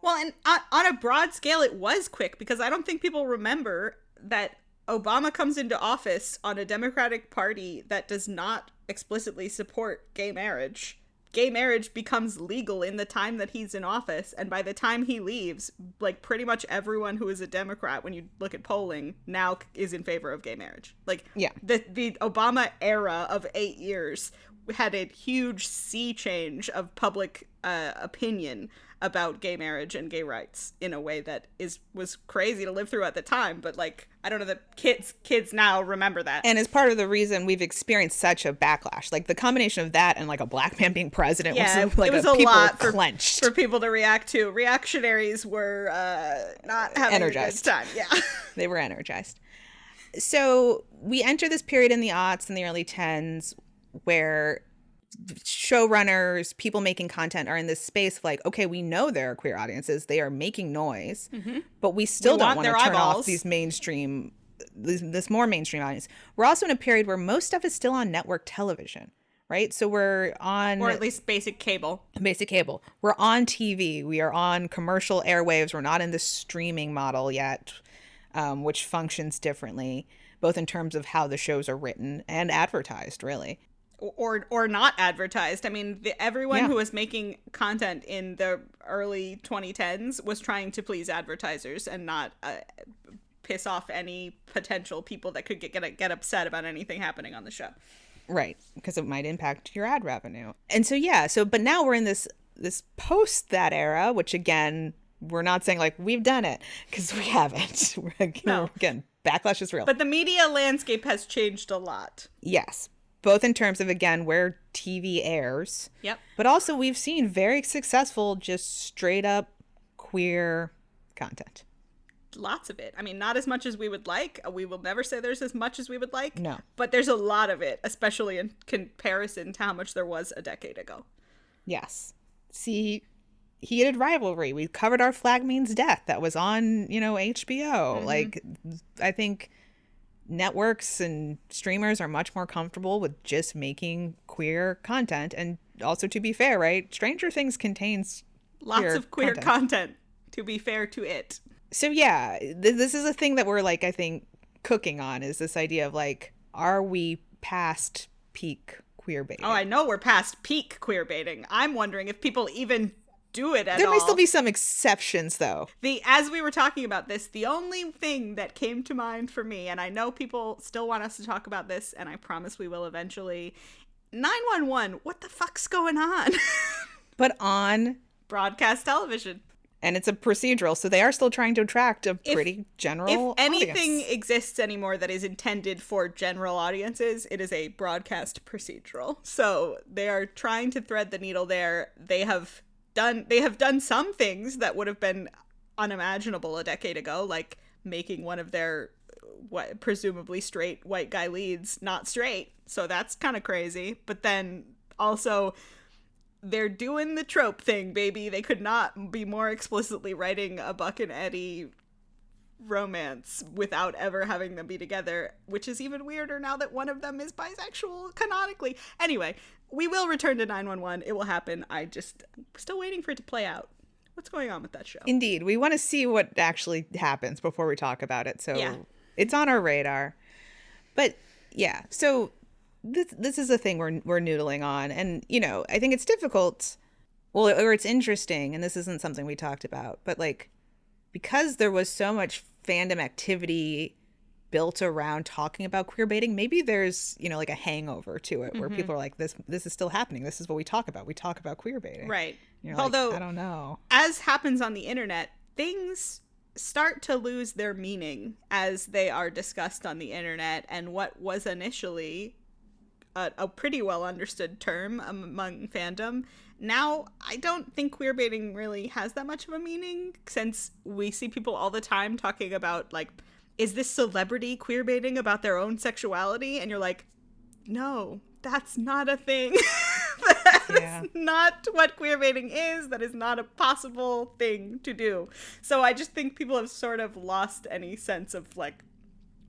Well, and on a broad scale, it was quick because I don't think people remember that Obama comes into office on a Democratic Party that does not explicitly support gay marriage. Gay marriage becomes legal in the time that he's in office, and by the time he leaves, like, pretty much everyone who is a Democrat, when you look at polling, now is in favor of gay marriage. Like, the Obama era of 8 years had a huge sea change of public opinion about gay marriage and gay rights in a way that was crazy to live through at the time, but, like, I don't know that kids now remember that. And as part of the reason we've experienced such a backlash, like the combination of that and, like, a black man being president was, like, it was a lot clenched for people to react to. Reactionaries were not having energized. a good time. Yeah. They were energized. So we enter this period in the aughts in the early 10s where showrunners, people making content are in this space of, like, okay, we know there are queer audiences, they are making noise, but we still don't want to turn off these mainstream, this more mainstream audience. We're also in a period where most stuff is still on network television, right? So we're on, or at least basic cable. We're on TV. We are on commercial airwaves. We're not in the streaming model yet, which functions differently, both in terms of how the shows are written and advertised, really. Or not advertised. I mean, everyone who was making content in the early 2010s was trying to please advertisers and not piss off any potential people that could get upset about anything happening on the show. Right, because it might impact your ad revenue. And so, but now we're in this post that era, which, again, we're not saying, like, we've done it, because we haven't. Again, backlash is real. But the media landscape has changed a lot. Yes. Both in terms of, again, where TV airs. Yep. But also we've seen very successful, just straight up queer content. Lots of it. I mean, not as much as we would like. We will never say there's as much as we would like. No. But there's a lot of it, especially in comparison to how much there was a decade ago. Yes. See heated rivalry. We covered Our Flag Means Death. That was on, HBO. Like, I think networks and streamers are much more comfortable with just making queer content. And also, to be fair, right? Stranger Things contains lots of queer content, to be fair to it. So yeah, this is a thing that we're like, I think, cooking on, is this idea of like, are we past peak queer baiting? Oh, I know we're past peak queer baiting. I'm wondering if people even do it at all. There may still be some exceptions, though. As we were talking about this, the only thing that came to mind for me, and I know people still want us to talk about this, and I promise we will eventually, 911, what the fuck's going on? But on broadcast television. And it's a procedural, so they are still trying to attract a pretty general If anything audience. exists anymore that is intended for general audiences, it is a broadcast procedural. So they are trying to thread the needle there. They have done some things that would have been unimaginable a decade ago, like making one of their presumably straight white guy leads not straight. So that's kind of crazy. But then also, they're doing the trope thing, baby. They could not be more explicitly writing a Buck and Eddie romance without ever having them be together, which is even weirder now that one of them is bisexual canonically. Anyway, we will return to 911. It will happen. Still waiting for it to play out. What's going on with that show? Indeed. We want to see what actually happens before we talk about it. So yeah. It's on our radar. But yeah, so this is a thing we're noodling on. And, I think it's difficult, or it's interesting, and this isn't something we talked about, but like, because there was so much fandom activity built around talking about queer baiting, maybe there's, like a hangover to it where people are like, this is still happening. This is what we talk about. We talk about queer baiting. Right. Although, I don't know. As happens on the internet, things start to lose their meaning as they are discussed on the internet, and what was initially a pretty well understood term among fandom, now I don't think queerbaiting really has that much of a meaning, since we see people all the time talking about, like, is this celebrity queerbaiting about their own sexuality? And you're like, no, that's not a thing. That's not what queerbaiting is. That is not a possible thing to do. So I just think people have sort of lost any sense of, like,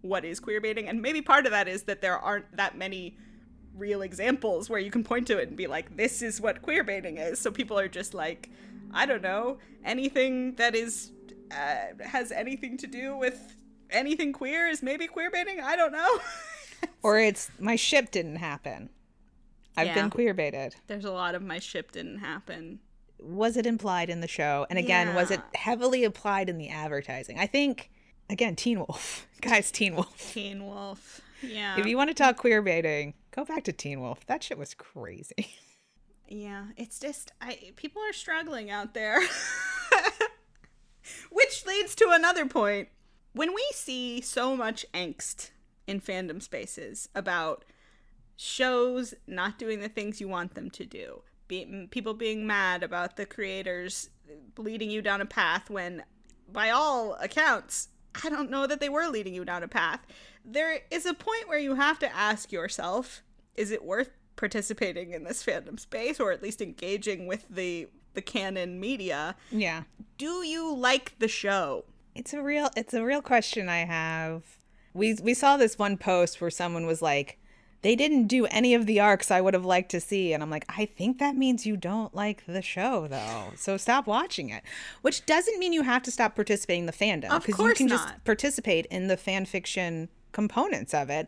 what is queerbaiting. And maybe part of that is that there aren't that many real examples where you can point to it and be like, this is what queerbaiting is. So people are just like, I don't know, anything that is has anything to do with anything queer is maybe queerbaiting. I don't know. Or it's, my ship didn't happen. I've been queerbaited. There's a lot of my ship didn't happen. Was it implied in the show? And again, was it heavily applied in the advertising? I think, again, Teen Wolf. Guys, Teen Wolf. Teen Wolf. Yeah. If you want to talk queerbaiting, go back to Teen Wolf. That shit was crazy. Yeah, it's just, people are struggling out there. Which leads to another point. When we see so much angst in fandom spaces about shows not doing the things you want them to do, people being mad about the creators leading you down a path when, by all accounts, I don't know that they were leading you down a path. There is a point where you have to ask yourself, is it worth participating in this fandom space, or at least engaging with the canon media? Yeah. Do you like the show? It's a real question I have. We saw this one post where someone was like, they didn't do any of the arcs I would have liked to see. And I'm like, I think that means you don't like the show, though. So stop watching it. Which doesn't mean you have to stop participating in the fandom. Of course you can not. just participate in the fan fiction components of it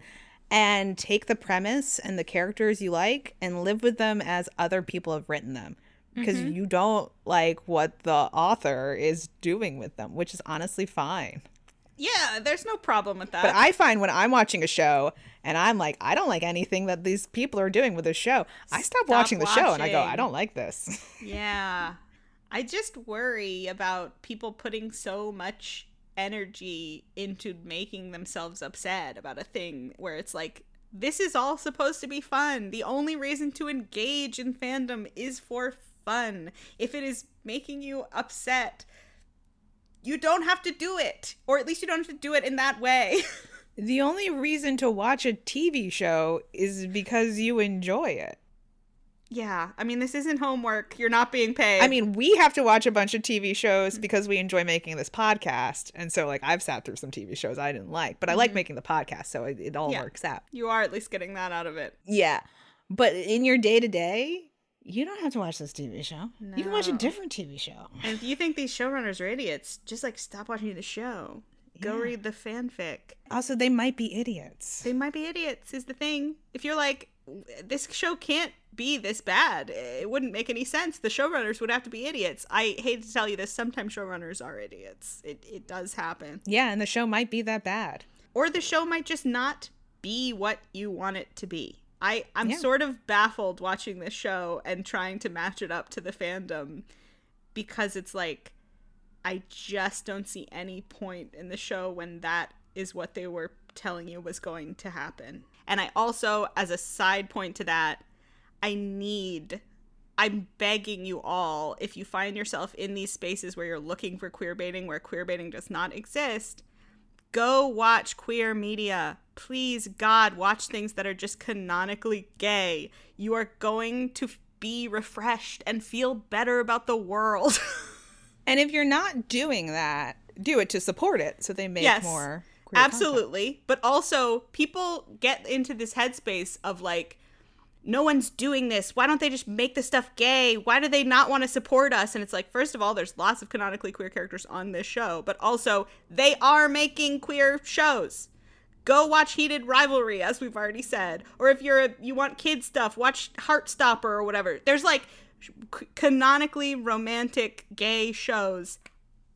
and take the premise and the characters you like and live with them as other people have written them. Because you don't like what the author is doing with them, which is honestly fine. Yeah, there's no problem with that. But I find when I'm watching a show and I'm like, I don't like anything that these people are doing with this show, I stop watching the show and I go, I don't like this. Yeah. I just worry about people putting so much energy into making themselves upset about a thing where it's like, this is all supposed to be fun. The only reason to engage in fandom is for fun. If it is making you upset, you don't have to do it. Or at least you don't have to do it in that way. The only reason to watch a TV show is because you enjoy it. Yeah, I mean, this isn't homework. You're not being paid. I mean, we have to watch a bunch of TV shows because we enjoy making this podcast. And so, like, I've sat through some TV shows I didn't like, but I like making the podcast, so it all works out. You are at least getting that out of it. Yeah. But in your day-to-day, you don't have to watch this TV show. No. You can watch a different TV show. And if you think these showrunners are idiots, just, like, stop watching the show. Go read the fanfic. Also, they might be idiots. They might be idiots, is the thing. If you're like, this show can't be this bad, it wouldn't make any sense. The showrunners would have to be idiots. I hate to tell you this, sometimes showrunners are idiots. It does happen. Yeah, and the show might be that bad. Or the show might just not be what you want it to be. I'm sort of baffled watching this show and trying to match it up to the fandom, because it's like, I just don't see any point in the show when that is what they were telling you was going to happen. And I also, as a side point to that, I'm begging you all, if you find yourself in these spaces where you're looking for queerbaiting, where queerbaiting does not exist, go watch queer media. Please, God, watch things that are just canonically gay. You are going to be refreshed and feel better about the world. And if you're not doing that, do it to support it so they make more queer absolutely content. But also, people get into this headspace of like, no one's doing this. Why don't they just make the stuff gay? Why do they not want to support us? And it's like, first of all, there's lots of canonically queer characters on this show, but also they are making queer shows. Go watch Heated Rivalry, as we've already said. Or if you want kid stuff, watch Heartstopper or whatever. There's like canonically romantic gay shows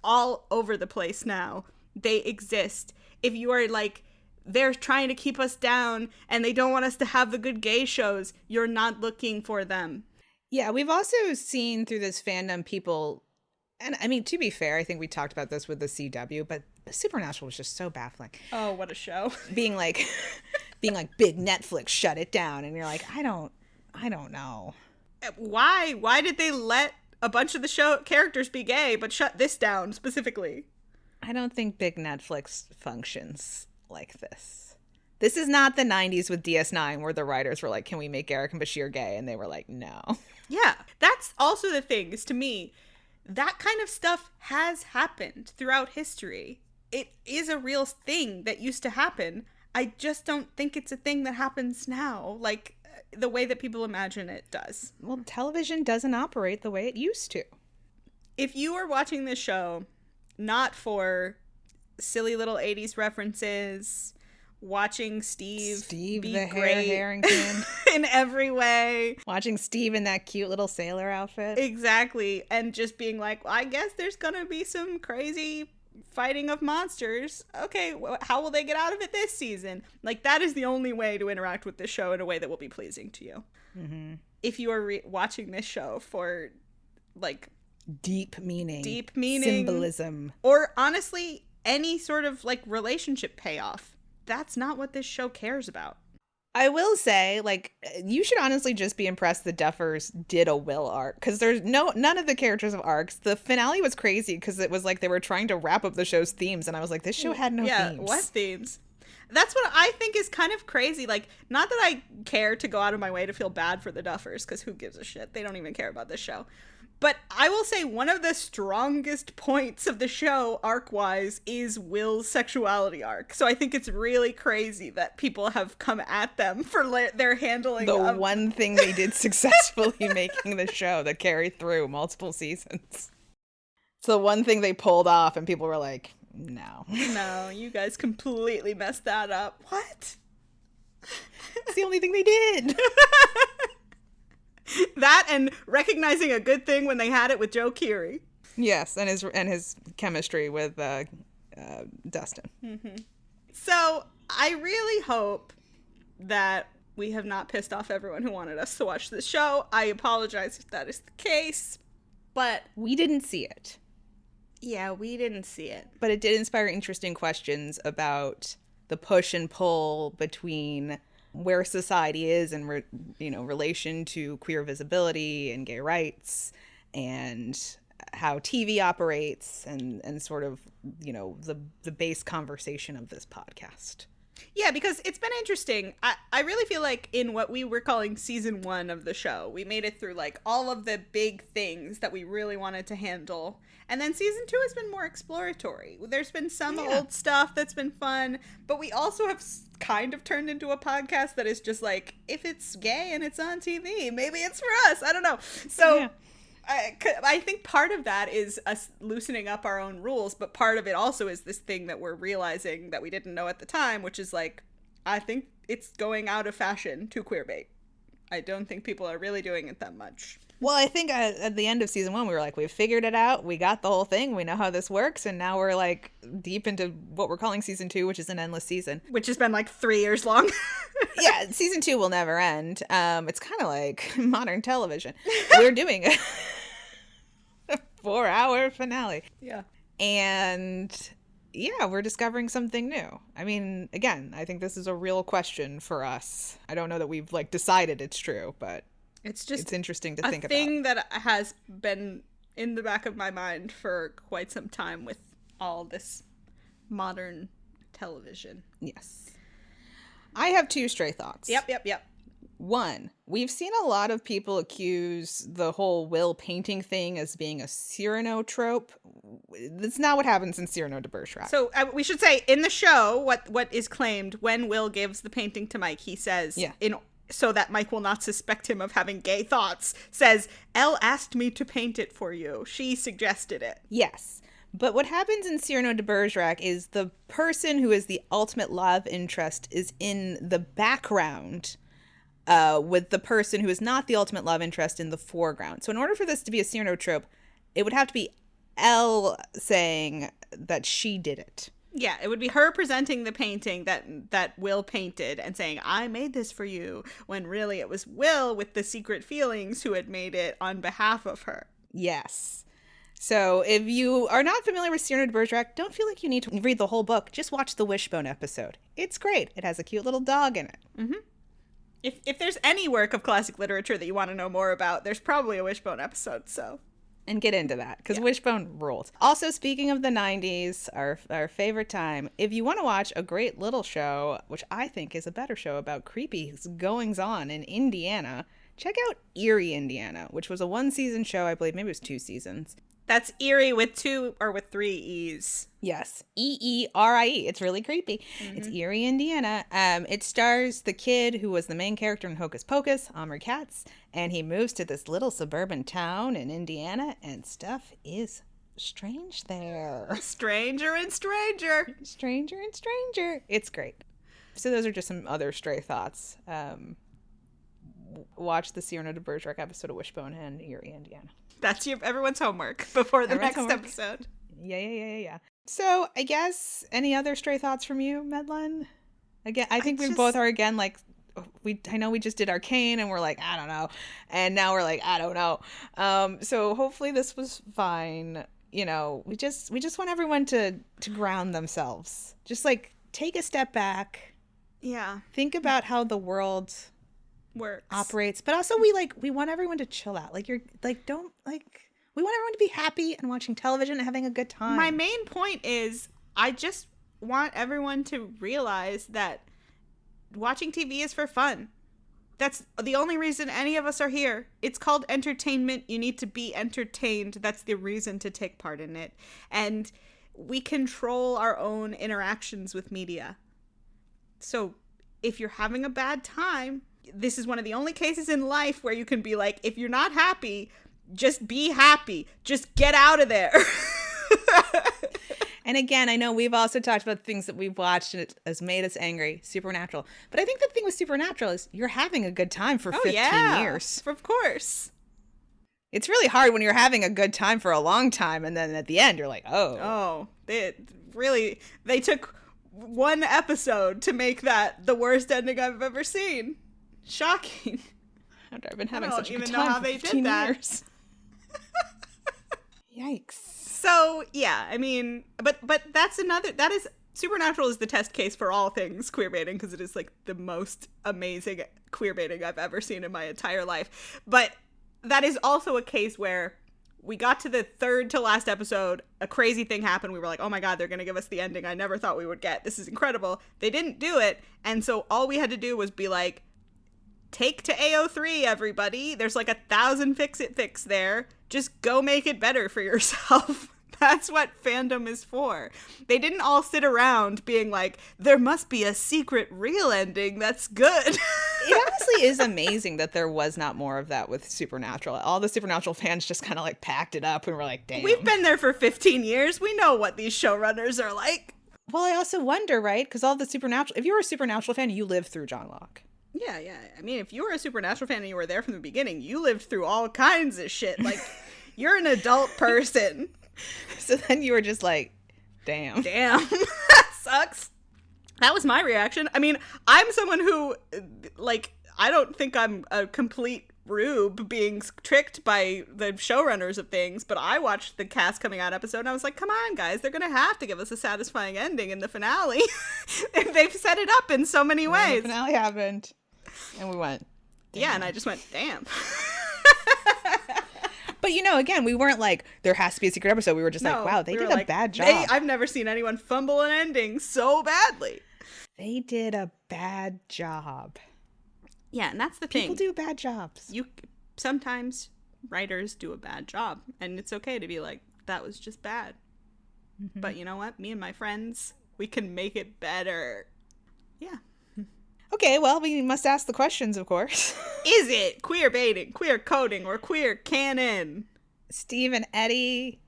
all over the place now. They exist. If you are like, they're trying to keep us down and they don't want us to have the good gay shows, you're not looking for them. Yeah, we've also seen through this fandom people, and I mean, to be fair, I think we talked about this with the CW, but Supernatural was just so baffling. Oh, what a show. being like big Netflix, shut it down. And you're like, I don't know. Why did they let a bunch of the show characters be gay but shut this down specifically? I don't think big Netflix functions like this. This is not the 90s with DS9 where the writers were like, can we make Eric and Bashir gay? And they were like, no. Yeah, that's also the thing, is to me, that kind of stuff has happened throughout history. It is a real thing that used to happen. I just don't think it's a thing that happens now, like the way that people imagine it does. Well, television doesn't operate the way it used to. If you are watching this show not for silly little 80s references, watching Steve be the great Harrington in every way, watching Steve in that cute little sailor outfit, exactly, and just being like, well, I guess there's gonna be some crazy fighting of monsters. Okay, how will they get out of it this season? Like, that is the only way to interact with this show in a way that will be pleasing to you. Mm-hmm. If you are watching this show for like deep meaning, symbolism, or honestly any sort of like relationship payoff, that's not what this show cares about. I will say, like, you should honestly just be impressed the Duffers did a Will arc, because there's none of the characters have arcs. The finale was crazy because it was like they were trying to wrap up the show's themes, and I was like, this show had no themes. What themes? That's what I think is kind of crazy. Like, not that I care to go out of my way to feel bad for the Duffers, because who gives a shit? They don't even care about this show. But I will say one of the strongest points of the show, arc-wise, is Will's sexuality arc. So I think it's really crazy that people have come at them for their handling of one thing they did successfully making the show that carried through multiple seasons. It's the one thing they pulled off, and people were like, no. No, you guys completely messed that up. What? It's the only thing they did. That and recognizing a good thing when they had it with Joe Keery. Yes, and his chemistry with Dustin. Mm-hmm. So I really hope that we have not pissed off everyone who wanted us to watch this show. I apologize if that is the case, but we didn't see it. Yeah, we didn't see it. But it did inspire interesting questions about the push and pull between where society is in relation to queer visibility and gay rights, and how TV operates, and sort of, the base conversation of this podcast. Yeah, because it's been interesting. I really feel like in what we were calling season 1 of the show, we made it through like all of the big things that we really wanted to handle. And then season 2 has been more exploratory. There's been some old stuff that's been fun, but we also have kind of turned into a podcast that is just like, if it's gay and it's on TV, maybe it's for us. I don't know. So I think part of that is us loosening up our own rules, but part of it also is this thing that we're realizing that we didn't know at the time, which is like, I think it's going out of fashion to queerbait. I don't think people are really doing it that much. Well, I think at the end of season 1, we were like, we've figured it out. We got the whole thing. We know how this works. And now we're like deep into what we're calling season 2, which is an endless season. Which has been like 3 years long. Yeah, season 2 will never end. It's kind of like modern television. We're doing a 4-hour finale. Yeah. And yeah, we're discovering something new. I mean, again, I think this is a real question for us. I don't know that we've like decided it's true, but it's interesting to think about. A thing that has been in the back of my mind for quite some time with all this modern television. Yes. I have 2 stray thoughts. Yep. 1, we've seen a lot of people accuse the whole Will painting thing as being a Cyrano trope. That's not what happens in Cyrano de Bergerac. So we should say in the show, what is claimed when Will gives the painting to Mike, he says, so that Mike will not suspect him of having gay thoughts, says, Elle asked me to paint it for you. She suggested it. Yes. But what happens in Cyrano de Bergerac is the person who is the ultimate love interest is in the background with the person who is not the ultimate love interest in the foreground. So in order for this to be a Cyrano trope, it would have to be Elle saying that she did it. Yeah, it would be her presenting the painting that Will painted and saying, I made this for you, when really it was Will with the secret feelings who had made it on behalf of her. Yes. So if you are not familiar with Cyrano de Bergerac, don't feel like you need to read the whole book. Just watch the Wishbone episode. It's great. It has a cute little dog in it. Mm-hmm. If there's any work of classic literature that you want to know more about, there's probably a Wishbone episode, so. And get into that, because Wishbone rules. Also, speaking of the 90s, our favorite time, if you want to watch a great little show, which I think is a better show about creepy goings-on in Indiana, check out Erie, Indiana, which was a 1-season show, I believe. Maybe it was 2 seasons. That's Erie with 2 or with 3 E's. Yes. Eerie. It's really creepy. Mm-hmm. It's Erie, Indiana. It stars the kid who was the main character in Hocus Pocus, Omri Katz, and he moves to this little suburban town in Indiana, and stuff is strange there. Stranger and stranger. Stranger and stranger. It's great. So those are just some other stray thoughts. Watch the Cyrano de Bergerac episode of Wishbone and Erie, Indiana. That's everyone's homework before the next episode. Yeah. So I guess any other stray thoughts from you, Medlin? Again, I think we both are again like I know we just did Arcane and we're like, I don't know, and now we're like, I don't know. So hopefully this was fine. You know, we just want everyone to ground themselves. Just like take a step back. Yeah. Think about how the world works, operates, but also we want everyone to chill out. Like we want everyone to be happy and watching television and having a good time. My main point is I just want everyone to realize that watching TV is for fun. That's the only reason any of us are here. It's called entertainment. You need to be entertained. That's the reason to take part in it. And we control our own interactions with media. So if you're having a bad time, this is one of the only cases in life where you can be like, if you're not happy, just be happy. Just get out of there. And again, I know we've also talked about things that we've watched and it has made us angry. Supernatural. But I think the thing with Supernatural is you're having a good time for 15 years. Of course. It's really hard when you're having a good time for a long time and then at the end you're like, oh. They took one episode to make that the worst ending I've ever seen. Shocking. I've been having such a good time know how for they 15 did that. years. Yikes. So, yeah, I mean, but Supernatural is the test case for all things queerbaiting because it is like the most amazing queerbaiting I've ever seen in my entire life. But that is also a case where we got to the third to last episode. A crazy thing happened. We were like, oh my God, they're going to give us the ending I never thought we would get. This is incredible. They didn't do it. And so all we had to do was be like, take to AO3, everybody. There's like 1,000 fix there. Just go make it better for yourself. That's what fandom is for. They didn't all sit around being like, there must be a secret real ending that's good. It honestly is amazing that there was not more of that with Supernatural. All the Supernatural fans just kind of like packed it up and were like, damn. We've been there for 15 years. We know what these showrunners are like. Well, I also wonder, right? Because all the Supernatural, if you were a Supernatural fan, you lived through John Locke. Yeah. I mean, if you were a Supernatural fan and you were there from the beginning, you lived through all kinds of shit. Like, you're an adult person. So then you were just like, damn. That sucks. That was my reaction. I mean, I'm someone who, like, I don't think I'm a complete rube being tricked by the showrunners of things, but I watched the cast coming out episode and I was like, come on, guys, they're going to have to give us a satisfying ending in the finale. They've set it up in so many ways. The finale happened. And we went, damn. Yeah, and I just went, damn. But, you know, again, we weren't like, there has to be a secret episode. We were just like, wow, they did a bad job. I've never seen anyone fumble an ending so badly. They did a bad job. Yeah, and that's the thing. People do bad jobs. Sometimes writers do a bad job, and it's okay to be like, that was just bad. Mm-hmm. But you know what? Me and my friends, we can make it better. Yeah. Okay, well, we must ask the questions, of course. Is it queer baiting, queer coding, or queer canon? Steve and Eddie.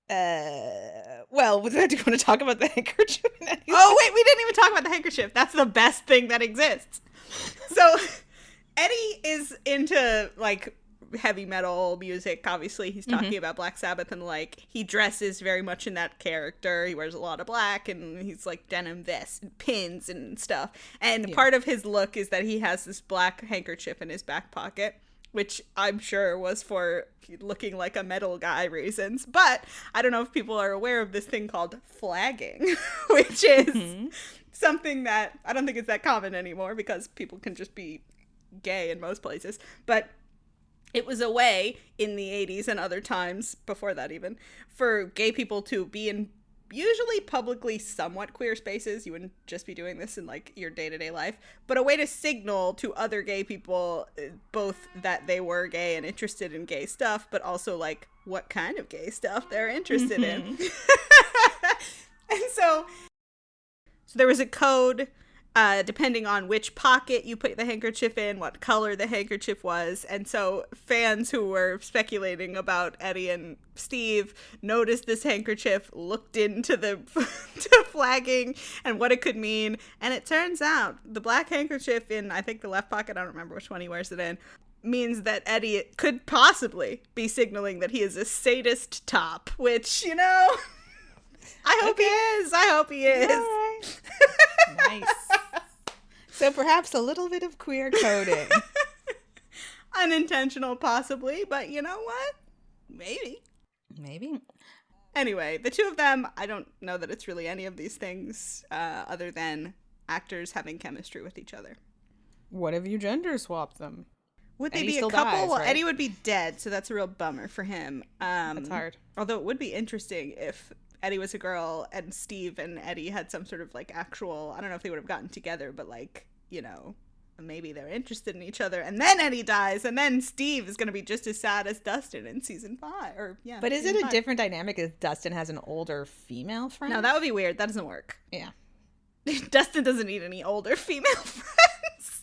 Well, do you want to talk about the handkerchief? Oh, wait, we didn't even talk about the handkerchief. That's the best thing that exists. So, Eddie is into, like, heavy metal music. Obviously, he's talking about Black Sabbath, and, like, he dresses very much in that character. He wears a lot of black, and he's, like, denim vests and pins and stuff. And part of his look is that he has this black handkerchief in his back pocket, which I'm sure was for looking like a metal guy reasons. But I don't know if people are aware of this thing called flagging, which is something that I don't think is that common anymore because people can just be gay in most places. But it was a way in the 80s and other times before that even for gay people to be in usually publicly somewhat queer spaces. You wouldn't just be doing this in like your day-to-day life, but a way to signal to other gay people both that they were gay and interested in gay stuff, but also like what kind of gay stuff they're interested in. And so there was a code depending on which pocket you put the handkerchief in, what color the handkerchief was. And so fans who were speculating about Eddie and Steve noticed this handkerchief, looked into the to flagging and what it could mean. And it turns out the black handkerchief in, I think, the left pocket, I don't remember which one he wears it in, means that Eddie could possibly be signaling that he is a sadist top, which, you know, I hope he is. I hope he is. All right. Nice. So perhaps a little bit of queer coding. Unintentional, possibly, but you know what? Maybe. Anyway, the two of them, I don't know that it's really any of these things other than actors having chemistry with each other. What if you gender swapped them? Would they Eddie be a still couple? dies, Well, right? Eddie would be dead, so that's a real bummer for him. That's hard. Although it would be interesting if Eddie was a girl and Steve and Eddie had some sort of like actual, I don't know if they would have gotten together, but like, you know, maybe they're interested in each other, and then Eddie dies, and then Steve is going to be just as sad as Dustin in season 5, or yeah. But is it a different dynamic if Dustin has an older female friend? No, that would be weird. That doesn't work. Yeah. Dustin doesn't need any older female friends.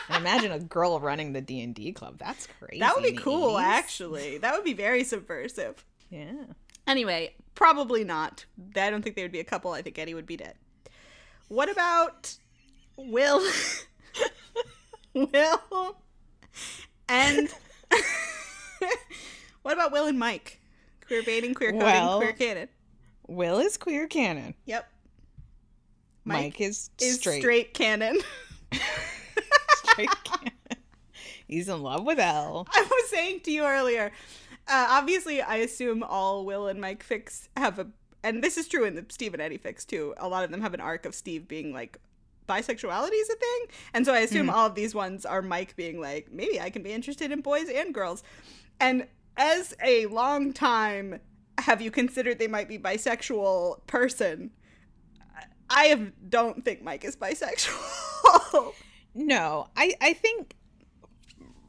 And imagine a girl running the D&D club. That's crazy. That would be in the cool, 80s. actually. That would be very subversive. Yeah. Anyway, probably not. I don't think they would be a couple. I think Eddie would be dead. What about Will? Will and what about Will and Mike? Queer baiting, queer coding, queer canon. Will is queer canon. Yep. Mike is straight. Straight canon. Straight canon. He's in love with Elle. I was saying to you earlier, obviously I assume all Will and Mike fics have a, and this is true in the Steve and Eddie fics too, a lot of them have an arc of Steve being like, bisexuality is a thing, and so I assume all of these ones are Mike being like, maybe I can be interested in boys and girls. And as a long time, have you considered they might be bisexual person, don't think Mike is bisexual. No, I think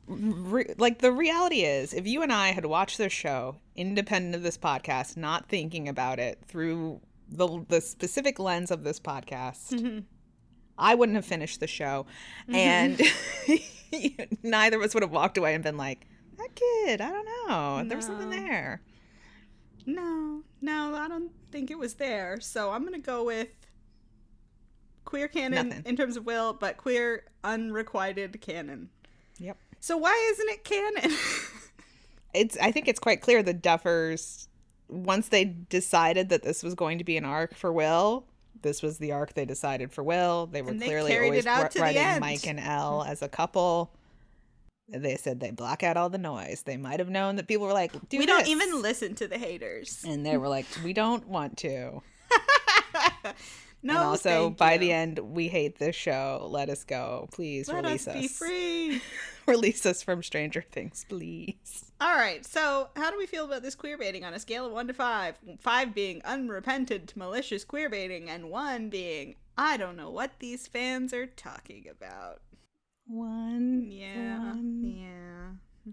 like the reality is, if you and I had watched this show independent of this podcast, not thinking about it through the specific lens of this podcast, I wouldn't have finished the show, and neither of us would have walked away and been like, that kid, I don't know, there was something there. No, I don't think it was there. So I'm gonna go with queer canon in terms of Will, but queer unrequited canon. Yep. So why isn't it canon? I think it's quite clear the Duffers, once they decided that this was going to be an arc for Will, this was the arc they decided for Will. They were clearly always writing Mike and Elle as a couple. They said they block out all the noise. They might have known that people were like, we don't even listen to the haters. And they were like, we don't want to. No, and also, by the end, we hate this show. Let us go. Please release us. Let us be free. Release us from Stranger Things, please. All right. So how do we feel about this queerbaiting on a scale of 1 to 5? 5 being unrepentant, malicious queerbaiting, and 1 being, I don't know what these fans are talking about. 1. Yeah. 1. Yeah.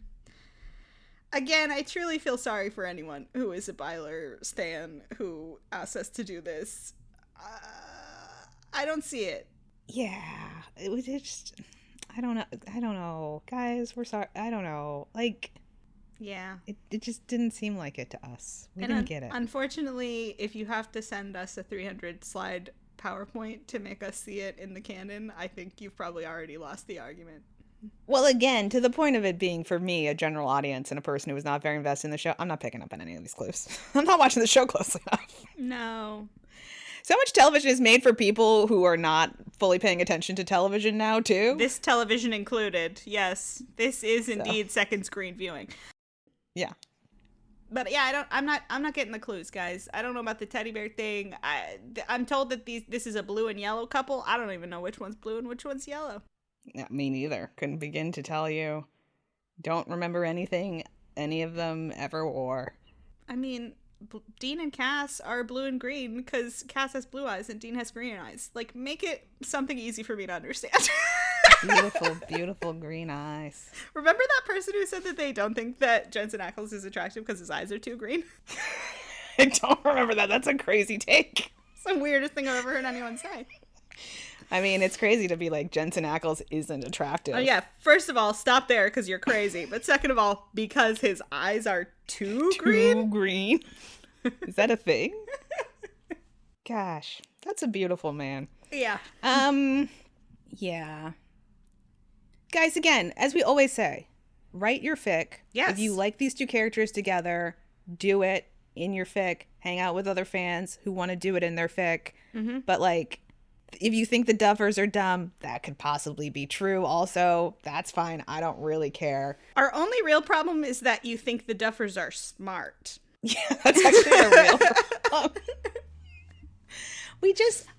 Again, I truly feel sorry for anyone who is a Byler stan who asked us to do this. I don't see it. Yeah, it was just, I don't know, guys, we're sorry. I don't know, like, yeah, it just didn't seem like it to us. We didn't get it. Unfortunately, if you have to send us a 300 slide PowerPoint to make us see it in the canon, I think you've probably already lost the argument. Well, again, to the point of it being, for me, a general audience and a person who was not very invested in the show, I'm not picking up on any of these clues. I'm not watching the show closely enough. No. So much television is made for people who are not fully paying attention to television now, too. This television included. Yes. This is indeed second screen viewing. Yeah. But yeah, I'm not getting the clues, guys. I don't know about the teddy bear thing. I'm told that this is a blue and yellow couple. I don't even know which one's blue and which one's yellow. Yeah, me neither. Couldn't begin to tell you. Don't remember anything any of them ever wore. I mean, Dean and Cass are blue and green because Cass has blue eyes and Dean has green eyes. Like, make it something easy for me to understand. Beautiful, beautiful green eyes. Remember that person who said that they don't think that Jensen Ackles is attractive because his eyes are too green? I don't remember that. That's a crazy take. It's the weirdest thing I've ever heard anyone say. I mean, it's crazy to be like, Jensen Ackles isn't attractive. Oh, yeah. First of all, stop there because you're crazy. But second of all, because his eyes are too green? Too green? Is that a thing? Gosh, that's a beautiful man. Yeah. Yeah. Guys, again, as we always say, write your fic. Yes. If you like these two characters together, do it in your fic. Hang out with other fans who want to do it in their fic. Mm-hmm. But, like, if you think the Duffers are dumb, that could possibly be true also. That's fine. I don't really care. Our only real problem is that you think the Duffers are smart. Yeah, that's actually a real problem.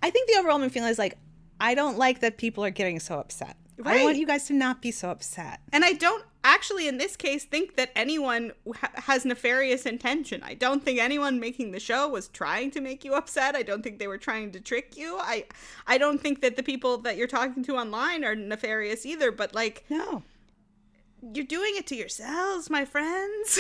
I think the overwhelming feeling is like, I don't like that people are getting so upset. Right. I want you guys to not be so upset. And I don't actually, in this case, think that anyone has nefarious intention. I don't think anyone making the show was trying to make you upset. I don't think they were trying to trick you. I don't think that the people that you're talking to online are nefarious either. But, like, no, you're doing it to yourselves, my friends.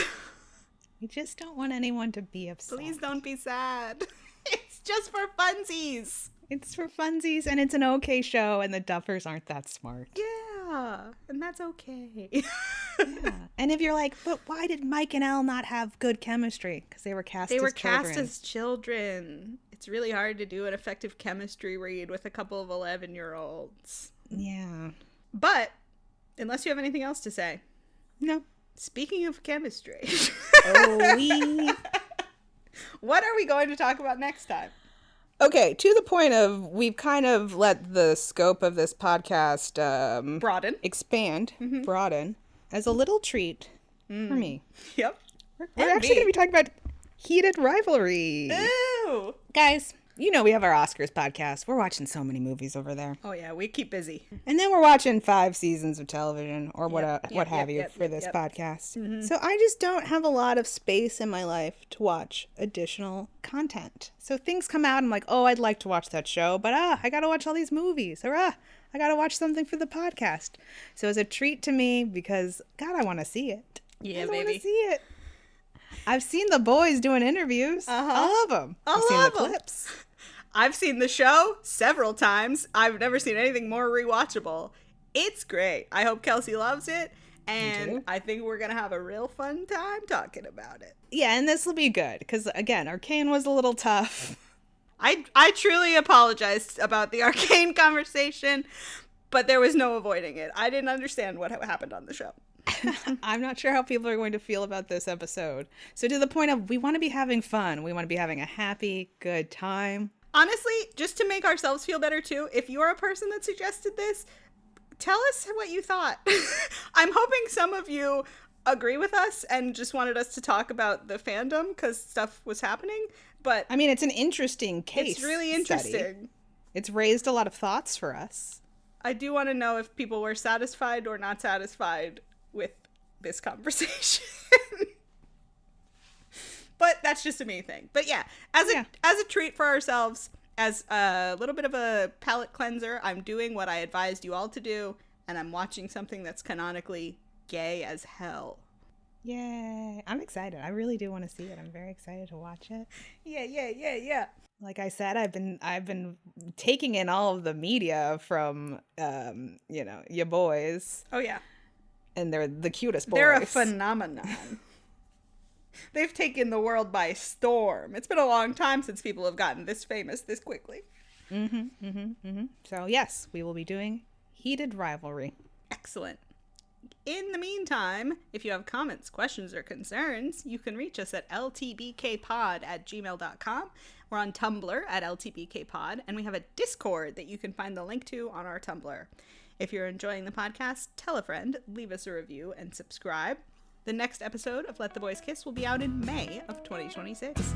We just don't want anyone to be upset. Please don't be sad. It's just for funsies. It's for funsies, and it's an okay show, and the Duffers aren't that smart. Yeah, and that's okay. Yeah. And if you're like, but why did Mike and Elle not have good chemistry? Because they were cast as children. They were cast as children. It's really hard to do an effective chemistry read with a couple of 11-year-olds. Yeah. But, unless you have anything else to say. No. Speaking of chemistry. Oh, what are we going to talk about next time? Okay, to the point of, we've kind of let the scope of this podcast broaden as a little treat for me. Yep. We're actually going to be talking about heated rivalry. Ooh. Guys, you know, we have our Oscars podcast. We're watching so many movies over there. Oh, yeah, we keep busy. And then we're watching 5 seasons of television or what have you for this yep. podcast. Mm-hmm. So I just don't have a lot of space in my life to watch additional content. So things come out and I'm like, oh, I'd like to watch that show, but I got to watch all these movies. Or I got to watch something for the podcast. So it's a treat to me because, God, I want to see it. Yeah, I baby. want to see it. I've seen the boys doing interviews. I love them. I've seen the clips. I've seen the show several times. I've never seen anything more rewatchable. It's great. I hope Kelsey loves it. And I think we're going to have a real fun time talking about it. Yeah, and this will be good. Because, again, Arcane was a little tough. I truly apologized about the Arcane conversation, but there was no avoiding it. I didn't understand what happened on the show. I'm not sure how people are going to feel about this episode. So to the point of, we want to be having fun. We want to be having a happy, good time. Honestly, just to make ourselves feel better too, if you're a person that suggested this, tell us what you thought. I'm hoping some of you agree with us and just wanted us to talk about the fandom because stuff was happening. But I mean, it's an interesting case. It's really interesting. Study. It's raised a lot of thoughts for us. I do want to know if people were satisfied or not satisfied with this conversation. But that's just a me thing. But yeah, as a treat for ourselves, as a little bit of a palate cleanser, I'm doing what I advised you all to do, and I'm watching something that's canonically gay as hell. Yay. I'm excited. I really do want to see it. I'm very excited to watch it. Yeah. Like I said, I've been taking in all of the media from your boys. Oh yeah. And they're the cutest boys. They're a phenomenon. They've taken the world by storm. It's been a long time since people have gotten this famous this quickly. So yes, we will be doing Heated Rivalry. Excellent. In the meantime, if you have comments, questions, or concerns, you can reach us at ltbkpod@gmail.com. We're on Tumblr at ltbkpod, and we have a Discord that you can find the link to on our Tumblr. If you're enjoying the podcast, tell a friend, leave us a review, and subscribe. The next episode of Let the Boys Kiss will be out in May of 2026.